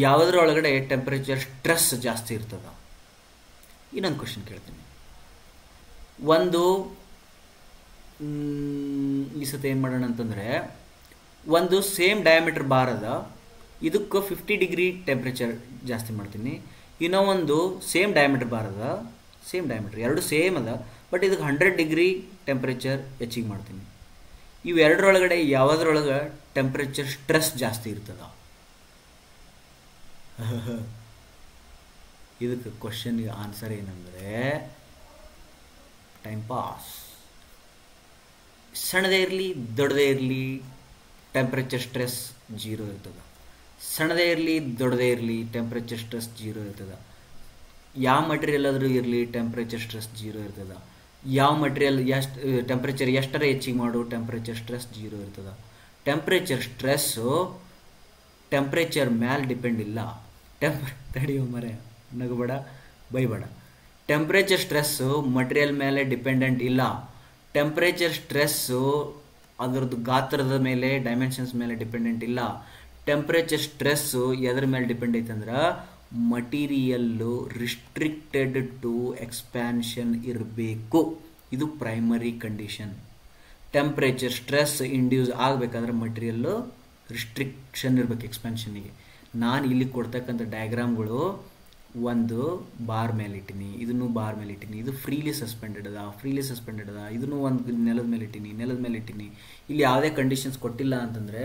ಯಾವುದರೊಳಗಡೆ ಟೆಂಪ್ರೇಚರ್ ಸ್ಟ್ರೆಸ್ ಜಾಸ್ತಿ ಇರ್ತದ? ಇನ್ನೊಂದು ಕ್ವಶನ್ ಕೇಳ್ತೀನಿ. ಒಂದು ಈ ಸತಿ ಏನು ಮಾಡೋಣ ಅಂತಂದರೆ, ಒಂದು ಸೇಮ್ ಡಯಾಮೀಟರ್ ಬಾರ್ ಅದ, ಇದಕ್ಕೂ 50 ಡಿಗ್ರಿ ಟೆಂಪ್ರೇಚರ್ ಜಾಸ್ತಿ ಮಾಡ್ತೀನಿ. ಇನ್ನೊಂದು ಸೇಮ್ ಡಯಾಮೀಟರ್ ಬಾರ್ ಅದ, ಸೇಮ್ ಡಯಾಮೀಟರ್, ಎರಡು ಸೇಮ್ ಅದ, ಬಟ್ ಇದಕ್ಕೆ 100 ಡಿಗ್ರಿ ಟೆಂಪ್ರೇಚರ್ ಹೆಚ್ಚಿಗೆ ಮಾಡ್ತೀನಿ. ಇವೆರಡರೊಳಗಡೆ ಯಾವುದ್ರೊಳಗೆ ಟೆಂಪ್ರೇಚರ್ ಸ್ಟ್ರೆಸ್ ಜಾಸ್ತಿ ಇರ್ತದ? ಇದಕ್ಕೆ ಕ್ವಶನ್ಗೆ ಆನ್ಸರ್ ಏನಂದರೆ ಟೈಮ್ ಪಾಸ್. ಸಣ್ಣದೇ ಇರಲಿ ದೊಡ್ಡದೇ ಇರಲಿ ಟೆಂಪ್ರೇಚರ್ ಸ್ಟ್ರೆಸ್ 0 ಇರ್ತದೆ. ಸಣ್ಣದೇ ಇರಲಿ ದೊಡ್ಡದೇ ಇರಲಿ ಟೆಂಪ್ರೇಚರ್ ಸ್ಟ್ರೆಸ್ 0 ಇರ್ತದೆ. ಯಾವ ಮಟೀರಿಯಲ್ ಆದರೂ ಇರಲಿ ಟೆಂಪ್ರೇಚರ್ ಸ್ಟ್ರೆಸ್ 0 ಇರ್ತದೆ. ಯಾವ ಮಟೀರಿಯಲ್ ಟೆಂಪ್ರೇಚರ್ ಎಷ್ಟರ ಹೆಚ್ಚಿಗೆ ಮಾಡು ಟೆಂಪ್ರೇಚರ್ ಸ್ಟ್ರೆಸ್ 0 ಇರ್ತದೆ. ಟೆಂಪ್ರೇಚರ್ ಸ್ಟ್ರೆಸ್ಸು ಟೆಂಪ್ರೇಚರ್ ಮ್ಯಾಲೆ ಡಿಪೆಂಡ್ ಇಲ್ಲ. ತಡಿಯೋ ಮರೆ, ನಗಬೇಡ, ಬೈಬೇಡ. ಟೆಂಪ್ರೇಚರ್ ಸ್ಟ್ರೆಸ್ಸು ಮಟೀರಿಯಲ್ ಮೇಲೆ ಡಿಪೆಂಡೆಂಟ್ ಇಲ್ಲ. ಟೆಂಪ್ರೇಚರ್ ಸ್ಟ್ರೆಸ್ಸು ಅದರದ್ದು ಗಾತ್ರದ ಮೇಲೆ, ಡೈಮೆನ್ಷನ್ಸ್ ಮೇಲೆ ಡಿಪೆಂಡೆಂಟ್ ಇಲ್ಲ. ಟೆಂಪ್ರೇಚರ್ ಸ್ಟ್ರೆಸ್ಸು ಎದ್ರ ಮೇಲೆ ಡಿಪೆಂಡ್ ಐತಂದ್ರೆ ಮಟೀರಿಯಲ್ಲು ರಿಸ್ಟ್ರಿಕ್ಟೆಡ್ ಟು ಎಕ್ಸ್ಪ್ಯಾನ್ಷನ್ ಇರಬೇಕು. ಇದು primary condition. Temperature stress induce ಆಗಬೇಕಾದ್ರೆ ಮಟೀರಿಯಲ್ಲು ರಿಸ್ಟ್ರಿಕ್ಷನ್ ಇರಬೇಕು ಎಕ್ಸ್ಪ್ಯಾನ್ಷನ್ನಿಗೆ. ನಾನು ಇಲ್ಲಿ ಕೊಡ್ತಕ್ಕಂಥ ಡಯಾಗ್ರಾಮ್ಗಳು ಒಂದು ಬಾರ್ ಮೇಲೆ ಇಟ್ಟಿನಿ, ಇದನ್ನು ಬಾರ್ ಮೇಲೆ ಇಟ್ಟಿನಿ, ಇದು ಫ್ರೀಲಿ ಸಸ್ಪೆಂಡೆಡ್ ಅದ, ಇದನ್ನು ಒಂದು ನೆಲದ ಮೇಲೆ ಇಟ್ಟಿನಿ. ಇಲ್ಲಿ ಯಾವುದೇ ಕಂಡೀಷನ್ಸ್ ಕೊಟ್ಟಿಲ್ಲ ಅಂತಂದರೆ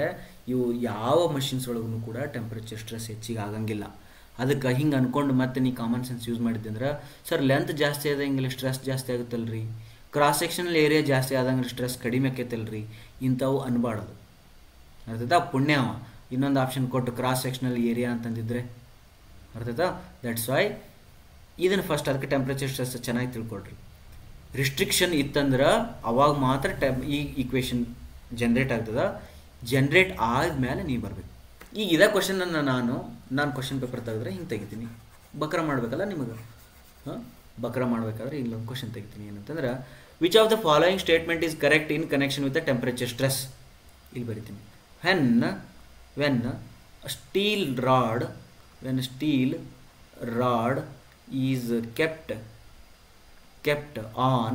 ಇವು ಯಾವ ಮಷಿನ್ಸ್ ಒಳಗೂ ಕೂಡ ಟೆಂಪ್ರೇಚರ್ ಸ್ಟ್ರೆಸ್ ಹೆಚ್ಚಿಗೆ ಆಗಂಗಿಲ್ಲ. ಅದಕ್ಕೆ ಹಿಂಗೆ ಅಂದ್ಕೊಂಡು ಮತ್ತೆ ನೀ ಕಾಮನ್ ಸೆನ್ಸ್ ಯೂಸ್ ಮಾಡಿದ್ದೆ ಅಂದ್ರೆ, ಸರ್ ಲೆಂತ್ ಜಾಸ್ತಿ ಆದಂಗೆಲ್ಲ ಸ್ಟ್ರೆಸ್ ಜಾಸ್ತಿ ಆಗುತ್ತಲ್ರಿ, ಕ್ರಾಸ್ ಸೆಕ್ಷನಲ್ ಏರಿಯಾ ಜಾಸ್ತಿ ಆದಂಗೆ ಸ್ಟ್ರೆಸ್ ಕಡಿಮೆ ಆಕೈತಲ್ರಿ, ಇಂಥವು ಅನ್ಬಾರ್ದು. ಅರ್ಥಾಯ್ತಾ? ಪುಣ್ಯವ ಇನ್ನೊಂದು ಆಪ್ಷನ್ ಕೊಟ್ಟು ಕ್ರಾಸ್ ಸೆಕ್ಷನಲ್ ಏರಿಯಾ ಅಂತಂದಿದ್ರೆ, ಅರ್ಥಾಯ್ತಾ? ದಟ್ಸ್ ವೈ ಇದನ್ನು ಫಸ್ಟ್ ಅದಕ್ಕೆ ಟೆಂಪ್ರೇಚರ್ ಸ್ಟ್ರೆಸ್ ಚೆನ್ನಾಗಿ ತಿಳ್ಕೊಳ್ರಿ. ರಿಸ್ಟ್ರಿಕ್ಷನ್ ಇತ್ತಂದ್ರೆ ಅವಾಗ ಮಾತ್ರ ಈ ಈಕ್ವೇಷನ್ ಜನ್ರೇಟ್ ಆಗ್ತದೆ. ಜನ್ರೇಟ್ ಆದಮೇಲೆ ನೀವು ಬರಬೇಕು. ಈಗ ಇದೇ ಕ್ವಶನನ್ನು ನಾನು ಕ್ವಶನ್ ಪೇಪರ್ ತೆಗೆದ್ರೆ ಹಿಂಗೆ ತೆಗಿತೀನಿ. ಬಕ್ರ ಮಾಡಬೇಕಲ್ಲ ನಿಮಗೆ, ಬಕ್ರ ಮಾಡಬೇಕಾದ್ರೆ ಇಲ್ಲೊಂದು ಕ್ವಶನ್ ತೆಗಿತೀನಿ. ಏನಂತಂದ್ರೆ, which of the following statement is correct in connection with the temperature stress? ಇಲ್ಲಿ ಬರಿತೀನಿ. when a steel rod is kept on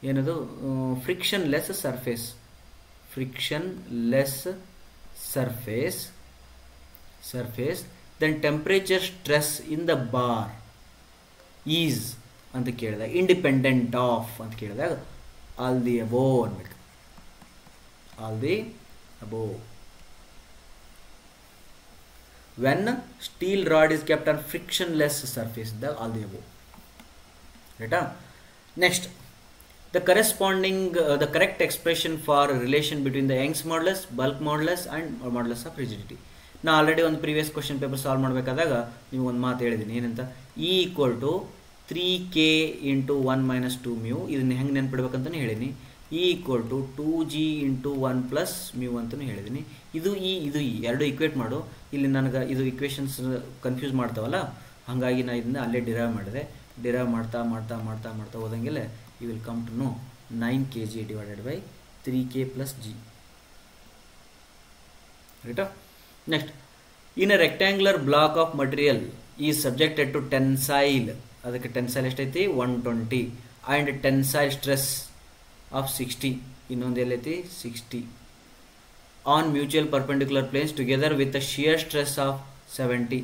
ಏನದು frictionless surface then temperature stress in the bar is ಅಂತ ಕೇಳಿದಾಗ, independent of ಅಂತ ಕೇಳಿದಾಗ all the above ಅನ್ಬೇಕು. all the above. when steel rod is kept on frictionless surface. The all the above. Right? Next, the correct expression for relation between the Young's modulus, bulk modulus and modulus of rigidity. ನಾ ಆಲ್ರೆಡಿ ಒಂದು ಪ್ರೀವಿಯಸ್ ಕ್ವಶನ್ ಪೇಪರ್ ಸಾಲ್ವ್ ಮಾಡಬೇಕಾದಾಗ ನೀವು ಒಂದು ಮಾತು ಹೇಳಿದ್ದೀನಿ ಏನಂತ, E equal to 3k into 1 minus 2 mu. ಇದನ್ನ ಹೆಂಗೆ ನೆನ್ಪಿಡ್ಬೇಕಂತಲೂ ಹೇಳಿನಿ. E equal to 2g into 1 plus mu ಅಂತಲೂ ಹೇಳಿದ್ದೀನಿ. ಇದು ಇದು ಎರಡು ಇಕ್ವೇಟ್ ಮಾಡು. ಇಲ್ಲಿ ನನಗೆ ಇದು ಇಕ್ವೇಷನ್ಸ್ ಕನ್ಫ್ಯೂಸ್ ಮಾಡ್ತಾವಲ್ಲ, ಹಾಗಾಗಿ ನಾನು ಇದನ್ನ ಅಲ್ಲೇ ಡಿರೈವ್ ಮಾಡಿದೆ. ಡಿರೈವ್ ಮಾಡ್ತಾ ಮಾಡ್ತಾ ಮಾಡ್ತಾ ಮಾಡ್ತಾ ಹೋದಂಗೆಲ್ಲ you will come to know 9 kg divided by 3k plus g. Right? Next, in a rectangular block of material is subjected to tensile, ಅದಕ್ಕೆ ಟೆನ್ಸೈಲ್ ಎಷ್ಟೈತಿ 120 and tensile stress of 60, ಇನ್ನೊಂದು ಎಲ್ಲೈತಿ 60 on mutual perpendicular planes together with a shear stress of 70.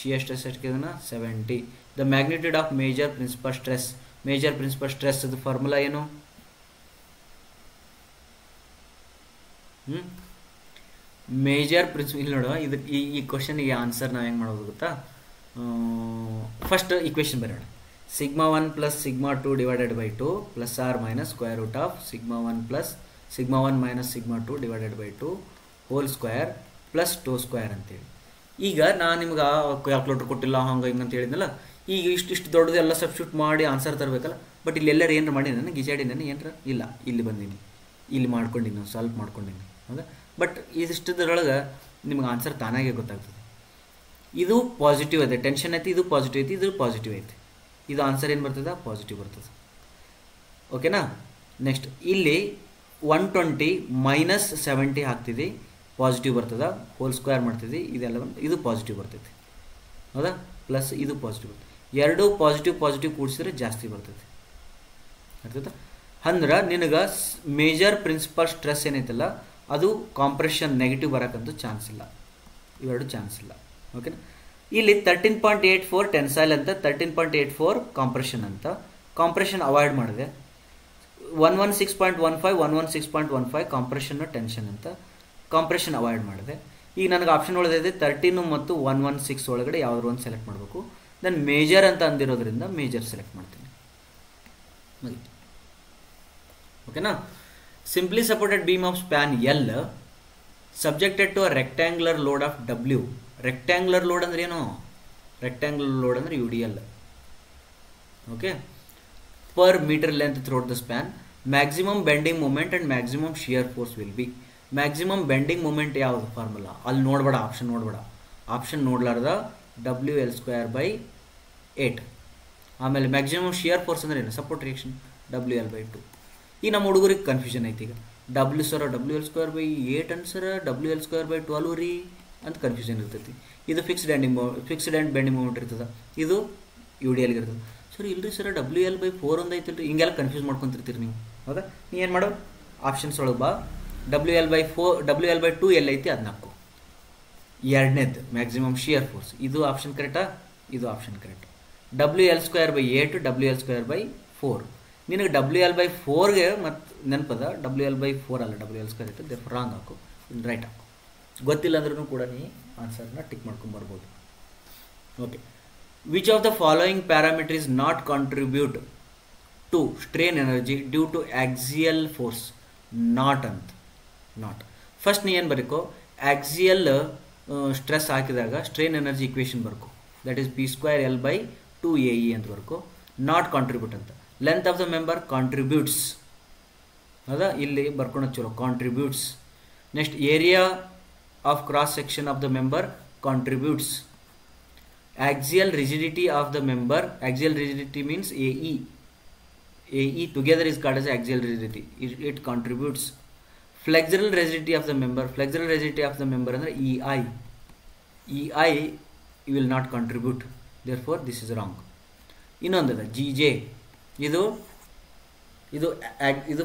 shear stress ಎಷ್ಟಿದೆನಾ 70. the magnitude of major principal stress ಅದು ಫಾರ್ಮುಲಾ ಏನು? ಮೇಜರ್ ಪ್ರಿನ್ಸಿಪಲ್ ಇಲ್ಲಿ ನೋಡುವ. ಇದು ಈ ಕ್ವಶನ್ಗೆ ಆನ್ಸರ್ ನಾವು ಹೆಂಗೆ ಮಾಡೋದು ಗೊತ್ತಾ? ಫಸ್ಟ್ ಈಕ್ವೇಶನ್ ಬರೋಣ. Sigma 1 plus sigma 2 divided by 2 plus or minus square root of sigma 1 plus sigma 1 minus sigma 2 divided by 2 whole square plus tau square ಅಂತೇಳಿ. ಈಗ ನಾನು ನಿಮ್ಗೆ ಕ್ಯಾಲ್ಕುಲೇಟರ್ ಕೊಟ್ಟಿಲ್ಲ ಹಂಗೆ ಹಿಂಗೆ ಅಂತ ಹೇಳಿದ್ನಲ್ಲ, ಈಗ ಇಷ್ಟು ದೊಡ್ಡದೆಲ್ಲ ಸಬ್ಸ್ಟಿಟ್ಯೂಟ್ ಮಾಡಿ ಆನ್ಸರ್ ತರಬೇಕಲ್ಲ. ಬಟ್ ಇಲ್ಲಿ ಎಲ್ಲರೂ ಏನರ ಮಾಡಿ ನಾನು ಗಿಜಾಡಿ ನಾನು ಏನರ ಇಲ್ಲ, ಇಲ್ಲಿ ಬಂದೀನಿ, ಇಲ್ಲಿ ಮಾಡ್ಕೊಂಡಿನಿ, ಸಾಲ್ವ್ ಮಾಡ್ಕೊಂಡಿನಿ. ಹೌದಾ? ಬಟ್ ಇದಿಷ್ಟದರೊಳಗೆ ನಿಮ್ಗೆ ಆನ್ಸರ್ ತಾನಾಗೆ ಗೊತ್ತಾಗ್ತದೆ. ಇದು ಪಾಸಿಟಿವ್ ಐತೆ, ಟೆನ್ಷನ್ ಐತಿ, ಇದು ಪಾಸಿಟಿವ್ ಐತಿ, ಇದು ಪಾಸಿಟಿವ್ ಐತಿ. ಇದು ಆನ್ಸರ್ ಏನು ಬರ್ತದೆ? ಪಾಸಿಟಿವ್ ಬರ್ತದೆ. ಓಕೆನಾ? ನೆಕ್ಸ್ಟ್ ಇಲ್ಲಿ 120 ಮೈನಸ್ 70 ಹಾಕ್ತಿದ್ದಿ, ಪಾಸಿಟಿವ್ ಬರ್ತದೆ. ಹೋಲ್ ಸ್ಕ್ವೇರ್ ಮಾಡ್ತಿದ್ದಿ, ಇದೆಲ್ಲ ಇದು ಪಾಸಿಟಿವ್ ಬರ್ತೈತಿ. ಹೌದಾ? ಪ್ಲಸ್ ಇದು ಪಾಸಿಟಿವ್ ಬರ್ತದೆ. ಎರಡು ಪಾಸಿಟಿವ್ ಕೂಡಿಸಿದ್ರೆ ಜಾಸ್ತಿ ಬರ್ತೈತಿ. ಅರ್ಥಾಯ್ತಾ? ಅಂದ್ರೆ ನಿನಗೆ ಮೇಜರ್ ಪ್ರಿನ್ಸಿಪಲ್ ಸ್ಟ್ರೆಸ್ ಏನೈತಲ್ಲ ಅದು ಕಾಂಪ್ರೆಷನ್ ನೆಗೆಟಿವ್ ಬರೋಕ್ಕಂತೂ ಚಾನ್ಸ್ ಇಲ್ಲ, ಇವೆರಡು ಚಾನ್ಸ್ ಇಲ್ಲ. ಓಕೆನಾ? ಇಲ್ಲಿ 13.84 ಟೆನ್ಸೈಲ್ ಅಂತ, 13.84 ಕಾಂಪ್ರೆಷನ್ ಅಂತ. ಕಾಂಪ್ರೆಷನ್ ಅವಾಯ್ಡ್ ಮಾಡಿದೆ. 116.15 116.15 ಕಾಂಪ್ರೆಷನ್ ಟೆನ್ಷನ್ ಅಂತ. ಕಾಂಪ್ರೆಷನ್ ಅವಾಯ್ಡ್ ಮಾಡಿದೆ. ಈಗ ನನಗೆ ಆಪ್ಷನ್ ಒಳಗಿದೆ 13 ಮತ್ತು 116 ಒಳಗಡೆ ಯಾವ್ದಾದ್ರು ಒಂದು ಸೆಲೆಕ್ಟ್ ಮಾಡಬೇಕು. ದೆನ್ ಮೇಜರ್ ಅಂತ ಅಂದಿರೋದ್ರಿಂದ ಮೇಜರ್ ಸೆಲೆಕ್ಟ್ ಮಾಡ್ತೀನಿ. ಓಕೆನಾ? Simply supported beam of span L subjected to a rectangular load of W. Rectangular load ಅಂದ್ರೆ ಏನು? Rectangular load ಅಂದ್ರೆ UDL. Okay? Per meter length throughout the span, maximum bending moment and maximum shear force will be. Maximum bending moment ಯಾವುದು ಫಾರ್ಮುಲಾ? ಅಲ್ಲಿ ನೋಡಬೇಡ, ಆಪ್ಷನ್ ನೋಡಬೇಡ. ಆಪ್ಷನ್ ನೋಡ್ಲಾರ್ದ WL square by 8. ಆಮೇಲೆ ಮ್ಯಾಕ್ಸಿಮಮ್ ಶಿಯರ್ ಫೋರ್ಸ್ ಅಂದ್ರೆ ಏನು? Support reaction WL by 2. ಈ ನಮ್ಮ ಹುಡುಗರಿಗೆ ಕನ್ಫ್ಯೂಷನ್ ಐತಿ. ಈಗ WL square by 8 ಅನ್ಸರ WL square by 12 ರೀ ಅಂತ ಕನ್ಫ್ಯೂಷನ್ ಇರ್ತೈತಿ. ಇದು ಫಿಕ್ಸ್ಡ್ ಆ್ಯಂಡ್ ಬೆಂಡಿಂಗ್ ಮೂಮೆಂಟ್ ಇರ್ತದೆ, ಇದು UDL ಇರ್ತದೆ. ಸರ್ ಇಲ್ರಿ ಸರ್ WL by 4 ಒಂದು ಐತಿಲ್ರಿ, ಹಿಂಗೆಲ್ಲ ಕನ್ಫ್ಯೂಸ್ ಮಾಡ್ಕೊಂತಿರ್ತೀರಿ ನೀವು. ಹೌದಾ? ನೀ ಏನು ಮಾಡೋ? ಆಪ್ಷನ್ಸ್ ಒಳಗೆ ಬಾ. WL by 2 ಎಲ್ಲೈತಿ ಅದನ್ನ ಹಾಕು. ಎರಡನೇದು ಮ್ಯಾಕ್ಸಿಮಮ್ ಶಿಯರ್ ಫೋರ್ಸ್, ಇದು ಆಪ್ಷನ್ ಕರೆಕ್ಟಾ? ಇದು option correct. WL square by 8 WL square by 4. ನಿನಗೆ WL by 4ಗೆ ಮತ್ತು ನೆನಪದ WL by 4 ಅಲ್ಲ, WL square ಇರ್ತದೆ. ರಾಂಗ್ ಹಾಕು, ರೈಟ್ ಹಾಕು. ಗೊತ್ತಿಲ್ಲ ಅಂದ್ರೂ ಕೂಡ ನೀ ಆನ್ಸರ್ನ ಟಿಕ್ ಮಾಡ್ಕೊಂಬರ್ಬೋದು. Okay. Which of the following parameter is not contribute to strain energy due to axial force? Not ಅಂತ. ನಾಟ್ ಫಸ್ಟ್ ನೀ ಏನು ಬರೀಕೋ? ಆಕ್ಸಿಯಲ್ ಸ್ಟ್ರೆಸ್ ಹಾಕಿದಾಗ ಸ್ಟ್ರೇನ್ ಎನರ್ಜಿ ಇಕ್ವೇಷನ್ ಬರ್ಕೋ. That is P² L by 2AE ಅಂತ ಬರ್ಕೋ. ನಾಟ್ ಕಾಂಟ್ರಿಬ್ಯೂಟ್ ಅಂತ. Length of the member contributes. ಹೌದಾ? ಇಲ್ಲಿ ಬರ್ಕೊಳೋದು ಚಲೋ, contributes. Next area of cross section of the member contributes. Axial rigidity of the member, axial rigidity means AE together is called as axial rigidity. It contributes. Flexural rigidity of the member ಅಂದ್ರೆ EI will not contribute. Therefore this is wrong. ಇನ್ನೊಂದದ GJ, ಇದು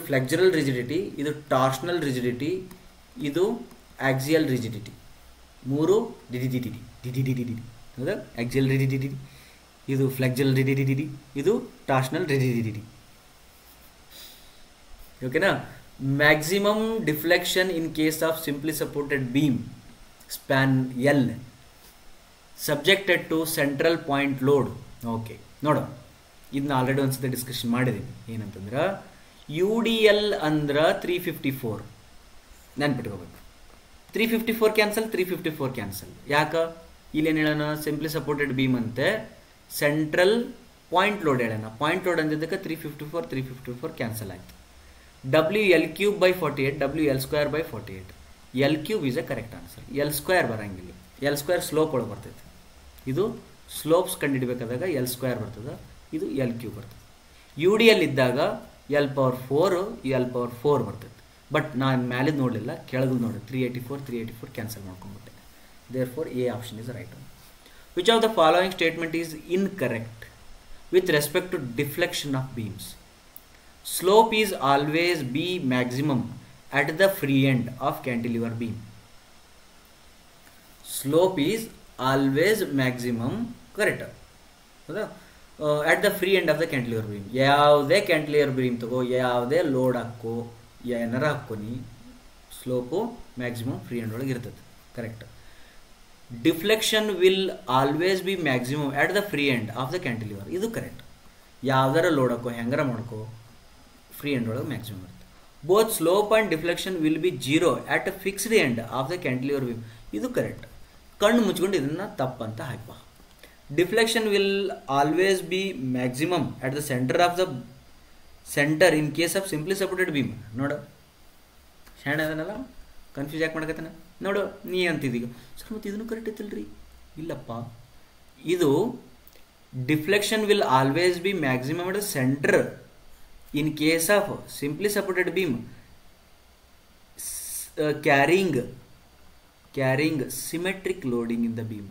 ಫ್ಲೆಕ್ಸುರಲ್ ರಿಜಿಡಿಟಿ, ಇದು ಟಾರ್ಷನಲ್ ರಿಜಿಡಿಟಿ, ಇದು ಆಕ್ಸಿಯಲ್ ರಿಜಿಡಿಟಿ. ಮೂರು ಡಿಡಿಡಿಡಿಡಿ. ಹೌದಾ? ಆಕ್ಸಿಯಲ್ ರಿಜಿಡಿಟಿ, ಇದು ಫ್ಲೆಕ್ಸುರಲ್ ರಿಜಿಡಿಟಿ, ಇದು ಟಾರ್ಷನಲ್ ರಿಜಿಡಿಟಿ. ಓಕೆನಾ? Maximum deflection in case of simply supported beam span L subjected to central point load. Okay, ನೋಡೋಣ. ಇದನ್ನ ಆಲ್ರೆಡಿ ಒಂದ್ಸತಿ ಡಿಸ್ಕಷನ್ ಮಾಡಿದ್ದೀನಿ. ಏನಂತಂದ್ರೆ ಯು ಡಿ ಎಲ್ ಅಂದ್ರೆ 354 ನೆನ್ಪಿಟ್ಕೋಬೇಕು. 354 ಕ್ಯಾನ್ಸಲ್, 354 ಕ್ಯಾನ್ಸಲ್. ಯಾಕೆ? ಇಲ್ಲೇನು ಹೇಳೋಣ, ಸಿಂಪ್ಲಿ ಸಪೋರ್ಟೆಡ್ ಬೀಮ್ ಅಂತೆ, ಸೆಂಟ್ರಲ್ ಪಾಯಿಂಟ್ ಲೋಡ್ ಹೇಳೋಣ. ಪಾಯಿಂಟ್ ಲೋಡ್ ಅಂದಿದ್ದಕ್ಕೆ 354 ಕ್ಯಾನ್ಸಲ್ ಆಯಿತು. W(L3/48), W(L2/48). L3 is a correct answer. L2 ಬರಂಗಿಲ್ಲ, L2 ಸ್ಲೋಪ್ ಒಳಗೆ ಬರ್ತೈತೆ. ಇದು ಸ್ಲೋಪ್ಸ್ ಕಂಡುಹಿಡಬೇಕಾದಾಗ L2 ಬರ್ತದೆ, ಇದು L3 ಬರ್ತದೆ. ಯು ಡಿ ಎಲ್ ಇದ್ದಾಗ L⁴ L⁴ ಬರ್ತೈತೆ. ಬಟ್ ನಾನು ಮ್ಯಾಲಿದ್ ನೋಡಲಿಲ್ಲ, ಕೆಳಗೆ ನೋಡಿ 384 ಕ್ಯಾನ್ಸಲ್ ಮಾಡ್ಕೊಂಡ್ಬಿಟ್ಟೆ. Therefore A option is right. Which of the following statement is incorrect with respect to deflection of beams? Slope is always be maximum at the free end of cantilever beam. Slope is always maximum, correct? At the free end of the cantilever beam. ಯಾವುದೇ cantilever beam ತಗೋ, ಯಾವುದೇ ಲೋಡ್ ಹಾಕೋ, ಏನಾರ ಹಾಕೋನಿ, ಸ್ಲೋಪು ಮ್ಯಾಕ್ಸಿಮಮ್ ಫ್ರೀ ಎಂಡ್ ಒಳಗೆ ಇರ್ತದೆ. Correct. Deflection will always be maximum at the free end of the cantilever. ಇದು ಕರೆಕ್ಟ್. ಯಾವ್ದಾರ ಲೋಡ್ ಹಾಕೋ, ಹೆಂಗಾರ ಮಾಡ್ಕೋ, ಫ್ರೀ ಎಂಡ್ ಒಳಗೆ ಮ್ಯಾಕ್ಸಿಮಮ್ ಇರುತ್ತೆ. Both slope and deflection will be 0 at a fixed end of the cantilever beam. ಇದು ಕರೆಕ್ಟ್. ಕಣ್ಣು ಮುಚ್ಕೊಂಡು ಇದನ್ನು ತಪ್ಪಂತ ಹಾಕುವ. Deflection will always be maximum at the centre of the centre in case of simply supported beam. ನೋಡು, ಶಾಣೆ ಅದನ್ನೆಲ್ಲ ಕನ್ಫ್ಯೂಸ್ ಯಾಕೆ ಮಾಡಕತ್ತಾನೆ ನೋಡು. ನೀ ಅಂತಿದ್ದೀಗ ಸರ್ ಮತ್ತು ಇದನ್ನು ಕರೆಕ್ಟ್ ಐತಲ್ರಿ? ಇಲ್ಲಪ್ಪ, ಇದು deflection will always be maximum at the centre in case of simply supported beam carrying symmetric loading in the beam.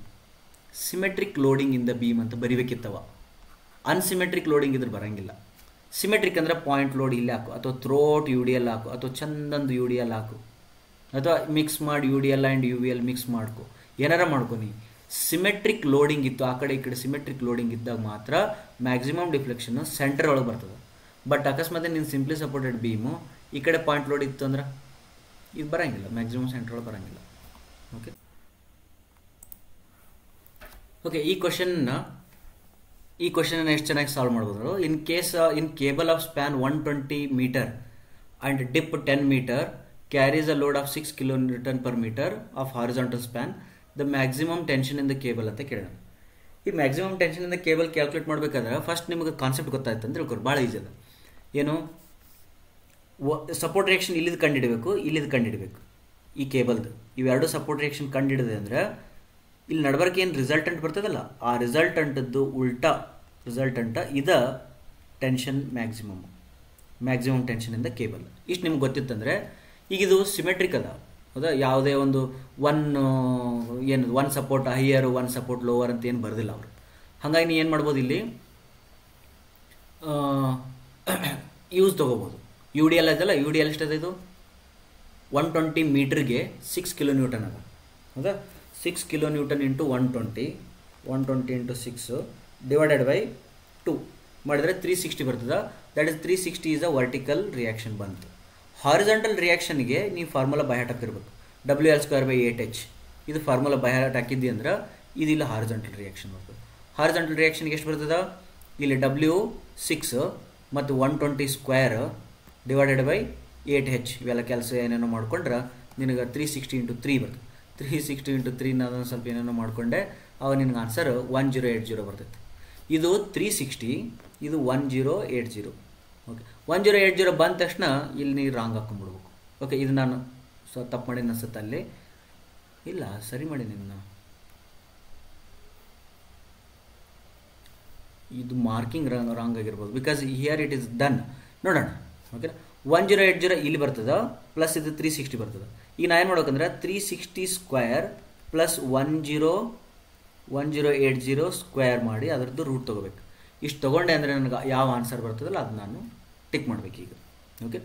Symmetric loading in the beam ಅಂತ ಬರಿಬೇಕಿತ್ತವ. ಅನ್ಸಿಮೆಟ್ರಿಕ್ ಲೋಡಿಂಗ್ ಇದ್ರೆ ಬರಂಗಿಲ್ಲ. ಸಿಮೆಟ್ರಿಕ್ ಅಂದರೆ ಪಾಯಿಂಟ್ ಲೋಡ್ ಇಲ್ಲಿ ಹಾಕು, ಅಥವಾ ಥ್ರೋಟ್ ಯು ಡಿ ಎಲ್ ಹಾಕು, ಅಥವಾ ಚಂದಂದು ಯು ಡಿ ಎಲ್ ಹಾಕು, ಅಥವಾ ಮಿಕ್ಸ್ ಮಾಡಿ U D L and U V L mix ಮಾಡ್ಕೊ, ಏನಾರ ಮಾಡ್ಕೊನಿ. ಸಿಮೆಟ್ರಿಕ್ ಲೋಡಿಂಗ್ ಇತ್ತು, ಆ ಕಡೆ ಈ ಕಡೆ ಸಿಮೆಟ್ರಿಕ್ ಲೋಡಿಂಗ್ ಇದ್ದಾಗ ಮಾತ್ರ ಮ್ಯಾಕ್ಸಿಮಮ್ ಡಿಫ್ಲೆಕ್ಷನ್ ಸೆಂಟರ್ ಒಳಗೆ ಬರ್ತದೆ. ಬಟ್ ಅಕಸ್ಮಾತ್ ನೀನು ಸಿಂಪ್ಲಿ ಸಪೋರ್ಟೆಡ್ ಬೀಮು ಈ ಕಡೆ ಪಾಯಿಂಟ್ ಲೋಡ್ ಇತ್ತು ಅಂದ್ರೆ ಇದು ಬರೋಂಗಿಲ್ಲ, ಮ್ಯಾಕ್ಸಿಮಮ್ ಸೆಂಟರ್ ಒಳಗೆ ಬರೋಂಗಿಲ್ಲ. ಓಕೆ, ಈ ಕ್ವಶನ್ನ ಎಷ್ಟು ಚೆನ್ನಾಗಿ ಸಾಲ್ವ್ ಮಾಡ್ಬೋದು. In cable of span 120 metre and dip 10 metre carries a load of 6 kilonewton per meter of horizontal span, the maximum tension in the cable ಅಂತ ಕೇಳೋಣ. ಈ maximum tension in the cable calculate ಮಾಡಬೇಕಾದ್ರೆ ಫಸ್ಟ್ ನಿಮಗೆ ಕಾನ್ಸೆಪ್ಟ್ ಗೊತ್ತಾಯ್ತು ಅಂದ್ರೆ ಭಾಳ ಈಸಿ ಅದ. ಏನು, ಸಪೋರ್ಟ್ ರಿಯಾಕ್ಷನ್ ಇಲ್ಲಿದ್ದು ಕಂಡುಹಿಡಬೇಕು, ಇಲ್ಲಿದ್ದು ಕಂಡುಹಿಡಬೇಕು. ಈ ಕೇಬಲ್ದು ಇವೆರಡು ಸಪೋರ್ಟ್ ರಿಯಾಕ್ಷನ್ ಕಂಡುಹಿಡಿದೆ ಅಂದರೆ ಇಲ್ಲಿ ನಡಬರ್ಕೆ ಏನು ರಿಸಲ್ಟೆಂಟ್ ಬರ್ತದಲ್ಲ, ಆ ರಿಸಲ್ಟೆಂಟದ್ದು ಉಲ್ಟಾ ರಿಸಲ್ಟೆಂಟ ಇದ tension maximum tension in the cable. ಇಷ್ಟು ನಿಮ್ಗೆ ಗೊತ್ತಿತ್ತಂದರೆ ಈಗ ಇದು ಸಿಮೆಟ್ರಿಕ್ ಅದ, ಹೌದಾ? ಯಾವುದೇ ಒಂದು one support higher, one support lower ಅಂತ ಏನು ಬರೋದಿಲ್ಲ ಅವರು. ಹಾಗಾಗಿ ನೀವು ಏನು ಮಾಡ್ಬೋದು, ಇಲ್ಲಿ ಯೂಸ್ ತೊಗೋಬೋದು. ಯು ಡಿ ಎಲ್ ಅದಲ್ಲ, ಯು ಡಿ ಎಲ್ ಎಷ್ಟದ, ಇದು 120 ಮೀಟ್ರಿಗೆ 6 ಕಿಲೋನ್ಯೂಟನ್ ಅದ, ಹೌದಾ? 6 ಕಿಲೋನ್ಯೂಟನ್ ಇಂಟು 120 ಇಂಟು 6 ಡಿವೈಡೆಡ್ ಬೈ 2 ಮಾಡಿದರೆ 360 ಬರ್ತದೆ. That is 360 is a vertical reaction ಬಂತು. ಹಾರಿಜಾಂಟಲ್ ರಿಯಾಕ್ಷನ್ಗೆ ನೀವು ಫಾರ್ಮುಲಾ ಬೈ ಹಾರ್ಟ್ ಹಾಕಿರ್ಬೇಕು, WL2/8H. ಇದು ಫಾರ್ಮುಲಾ ಬೈ ಹಾರ್ಟ್ ಹಾಕಿದ್ದಿ ಅಂದ್ರೆ ಇದು ಇಲ್ಲ ಹಾರಿಜಾಂಟಲ್ ರಿಯಾಕ್ಷನ್ ಬರ್ತದೆ. ಹಾರಿಜಾಂಟಲ್ ರಿಯಾಕ್ಷನ್ಗೆ ಎಷ್ಟು ಬರ್ತದೆ? ಇಲ್ಲಿ W6 ಮತ್ತು 120 ಸ್ಕ್ವೇರ್ ಡಿವೈಡೆಡ್ ಬೈ 8H. ಇವೆಲ್ಲ ಕೆಲಸ ಏನೇನೋ ಮಾಡ್ಕೊಂಡ್ರೆ ನಿನಗೆ 360 ಇಂಟು 3 ಬರ್ತದೆ. 360 ಇಂಟು 3 ಅದನ್ನು ಸ್ವಲ್ಪ ಏನೇನೋ ಮಾಡಿಕೊಂಡೆ, ಅವಾಗ ನಿನಗೆ ಆನ್ಸರ್ 1080 ಬರ್ತೈತೆ. ಇದು 360, ಇದು 1080. ಓಕೆ, 1080 ಬಂದ ತಕ್ಷಣ ಇಲ್ಲಿ ನೀವು ರಾಂಗ್ ಹಾಕೊಂಡ್ಬಿಡ್ಬೇಕು. ಓಕೆ, ಇದು ನಾನು ತಪ್ಪು ಮಾಡಿ ಅನ್ಸುತ್ತೆ, ಅಲ್ಲಿ ಇಲ್ಲ ಸರಿ ಮಾಡಿ ನಿನ್ನ ಇದು ಮಾರ್ಕಿಂಗ್ ರಾಂಗ್ ಆಗಿರ್ಬೋದು, because here it is done. ನೋಡೋಣ. ಓಕೆ, 1080 ಇಲ್ಲಿ ಬರ್ತದೆ, ಪ್ಲಸ್ ಇದು 360 ಬರ್ತದೆ. ಈಗ ನಾ ಏನು ಮಾಡ್ಬೇಕಂದ್ರೆ 360 ಸ್ಕ್ವೇರ್ ಪ್ಲಸ್ 1080 ಸ್ಕ್ವೇರ್ ಮಾಡಿ ಅದರದ್ದು ರೂಟ್ ತೊಗೋಬೇಕು. ಇಷ್ಟು ತೊಗೊಂಡೆ ಅಂದರೆ ನನಗೆ ಯಾವ ಆನ್ಸರ್ ಬರ್ತದಲ್ಲ ಅದು ನಾನು ಟಿಕ್ ಮಾಡಬೇಕು ಈಗ. ಓಕೆ,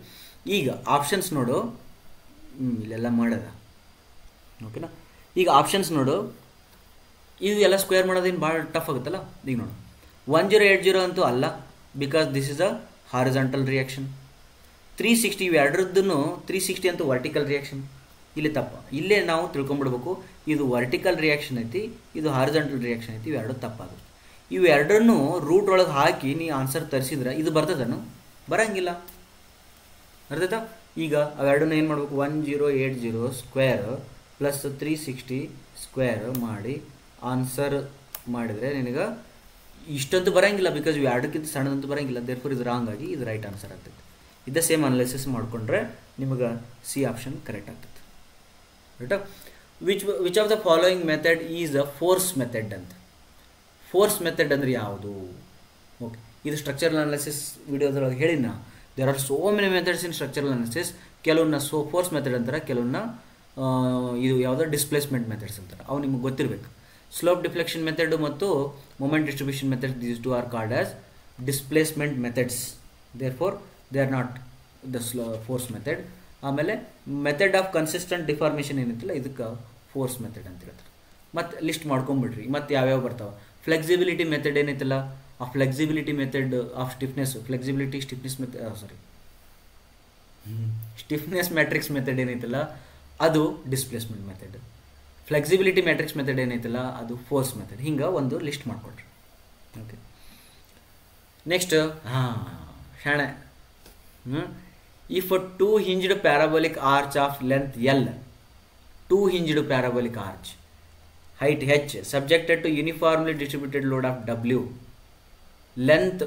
ಈಗ ಆಪ್ಷನ್ಸ್ ನೋಡು, ಇಲ್ಲೆಲ್ಲ ಮಾಡೋದ. ಓಕೆನಾ? ಈಗ ಆಪ್ಷನ್ಸ್ ನೋಡು, ಇದು ಎಲ್ಲ ಸ್ಕ್ವೇರ್ ಮಾಡೋದೇನು ಭಾಳ ಟಫ್ ಆಗುತ್ತಲ್ಲ. ಈಗ ನೋಡು, 1080 ಅಂತೂ ಅಲ್ಲ, because this is a horizontal reaction. 360 ಇವೆರಡರದ್ದು 360 ಅಂತೂ ವರ್ಟಿಕಲ್ ರಿಯಾಕ್ಷನ್. ಇಲ್ಲಿ ತಪ್ಪ. ಇಲ್ಲೇ ನಾವು ತಿಳ್ಕೊಂಡ್ಬಿಡ್ಬೇಕು, ಇದು ವರ್ಟಿಕಲ್ ರಿಯಾಕ್ಷನ್ ಐತಿ, ಇದು ಹಾರಿಜಾಂಟಲ್ ರಿಯಾಕ್ಷನ್ ಐತಿ, ಇವೆರಡು ತಪ್ಪಾಗುತ್ತೆ. ಇವೆರಡನ್ನು ರೂಟ್ ಒಳಗೆ ಹಾಕಿ ನೀ ಆನ್ಸರ್ ತರಿಸಿದ್ರೆ ಇದು ಬರ್ತದನು? ಬರಂಗಿಲ್ಲ. ಅರ್ಥಾಯ್ತಾ? ಈಗ ಅವೆರಡನ್ನ ಏನು ಮಾಡಬೇಕು, 1080 ಸ್ಕ್ವೇರ್ ಪ್ಲಸ್ 360 ಸ್ಕ್ವೇರ್ ಮಾಡಿ ಆನ್ಸರ್ ಮಾಡಿದರೆ ನಿನಗೆ ಇಷ್ಟಂತೂ ಬರೋಂಗಿಲ್ಲ, ಬಿಕಾಸ್ ಇವು ಎರಡಕ್ಕಿಂತ ಸಣ್ಣದಂತೂ ಬರೋಂಗಿಲ್ಲ. ದೇರ್ಫೋರ್ ಇದು ರಾಂಗ್ ಆಗಿ ಇದು ರೈಟ್ ಆನ್ಸರ್ ಆಗ್ತೈತೆ. ಇದೇ ಸೇಮ್ ಅನಾಲಿಸಿಸ್ ಮಾಡಿಕೊಂಡ್ರೆ ನಿಮಗೆ ಸಿ ಆಪ್ಷನ್ ಕರೆಕ್ಟ್ ಆಗ್ತೈತೆ. ರೈಟಾ? Which of the following method is a force method ಅಂತ. ಫೋರ್ಸ್ ಮೆಥಡ್ ಅಂದರೆ ಯಾವುದು? ಓಕೆ, ಇದು ಸ್ಟ್ರಕ್ಚರಲ್ ಅನಾಲಿಸಿಸ್ ವಿಡಿಯೋದೊಳಗೆ ಹೇಳಿನ there are so many methods in structural analysis. ಕೆಲವನ್ನ ಫೋರ್ಸ್ ಮೆಥಡ್ ಅಂತಾರೆ, ಕೆಲವನ್ನ ಇದು ಯಾವುದೋ ಡಿಸ್ಪ್ಲೇಸ್ಮೆಂಟ್ ಮೆಥಡ್ಸ್ ಅಂತಾರೆ. ಅವು ನಿಮ್ಗೆ ಗೊತ್ತಿರಬೇಕು. ಸ್ಲೋಪ್ ಡಿಫ್ಲೆಕ್ಷನ್ ಮೆಥಡ್ ಮತ್ತು moment distribution method, these two are called as displacement methods. Therefore they are not the force method. ಆಮೇಲೆ ಮೆಥಡ್ ಆಫ್ ಕನ್ಸಿಸ್ಟೆಂಟ್ ಡಿಫಾರ್ಮೇಷನ್ ಏನಿತ್ತಲ್ಲ ಇದಕ್ಕೆ ಫೋರ್ಸ್ ಮೆಥಡ್ ಅಂತ ಹೇಳ್ತಾರೆ. ಮತ್ತು ಲಿಸ್ಟ್ ಮಾಡ್ಕೊಂಬಿಡ್ರಿ. ಮತ್ತು ಯಾವ್ಯಾವ ಬರ್ತಾವೆ? ಫ್ಲೆಕ್ಸಿಬಿಲಿಟಿ ಮೆಥಡ್ ಏನೈತಲ್ಲ, ಆ flexibility method of stiffness, stiffness matrix method ಏನೈತಲ್ಲ ಅದು displacement method. Flexibility matrix method ಏನೈತಲ್ಲ ಅದು ಫೋರ್ಸ್ ಮೆಥಡ್. ಹಿಂಗೆ ಒಂದು ಲಿಸ್ಟ್ ಮಾಡಿಕೊಡ್ರಿ. ಓಕೆ, ನೆಕ್ಸ್ಟ್ ಶಾಣೆ. If two ಹಿಂಜ್ಡ್ parabolic arch of length L, two ಹಿಂಜ್ಡ್ parabolic arch, height h, subjected to uniformly distributed load of W, length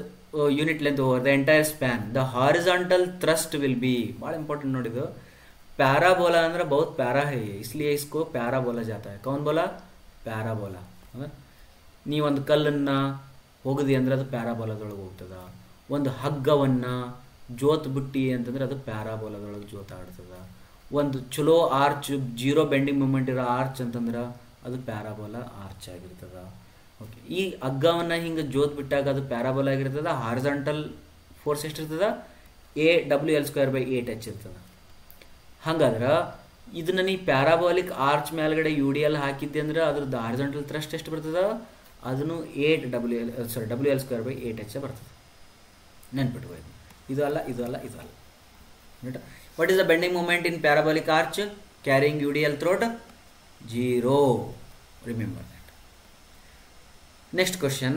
unit length over the entire span, the horizontal thrust will be, ಭಾಳ ಇಂಪಾರ್ಟೆಂಟ್ ನೋಡಿದ್ದು. ಪ್ಯಾರಾಬೋಲಾ ಅಂದ್ರೆ बहुत प्यारा है, इसलिए इसको प्यारा बोला जाता है. कौन बोला? ಪ್ಯಾರಾಬೋಲಾ. ನೀವೊಂದು ಕಲ್ಲನ್ನು ಹೋಗದಿ ಅಂದ್ರೆ ಅದು ಪ್ಯಾರಾಬೋಲಾದೊಳಗೆ ಹೋಗ್ತದ. ಒಂದು ಹಗ್ಗವನ್ನು ಜೋತ್ ಬಿಟ್ಟಿ ಅಂತಂದ್ರೆ ಅದು ಪ್ಯಾರಾಬೋಲಾದೊಳಗೆ ಜೋತ್ ಆಡ್ತದ. ಒಂದು ಚಲೋ ಆರ್ಚ್, ಜೀರೋ ಬೆಂಡಿಂಗ್ ಮೂಮೆಂಟ್ ಇರೋ ಆರ್ಚ್ ಅಂತಂದ್ರೆ ಅದು ಪ್ಯಾರಾಬೋಲಾ ಆರ್ಚ್ ಆಗಿರ್ತದ. ಓಕೆ, ಈ ಹಗ್ಗವನ್ನು ಹಿಂಗೆ ಜೋತ್ ಬಿಟ್ಟಾಗ ಅದು ಪ್ಯಾರಾಬೋಲಾ ಆಗಿರ್ತದ. ಹಾರಿಜಾಂಟಲ್ ಫೋರ್ಸ್ ಎಷ್ಟಿರ್ತದ? AWL²/8H ಇರ್ತದ. ಹಂಗಾದ್ರೆ ಇದನ್ನ ನೀ ಪ್ಯಾರಾಬೋಲಿಕ್ ಆರ್ಚ್ ಮೇಲ್ಗಡೆ UDL ಹಾಕಿದ್ದೆ ಅಂದ್ರೆ ಅದ್ರದ್ದು ಹಾರಿಜಾಂಟಲ್ ಥ್ರಸ್ಟ್ ಎಷ್ಟು ಬರ್ತದ? ಅದನ್ನು WL²/8H ಬರ್ತದೆ. ನೆನ್ಪಿಟ್ಕೊಳ್ಳಿ. ಇದು ಅಲ್ಲ. Right? What is the bending moment in parabolic arch carrying UDL throughout? 0. Remember that. Next question.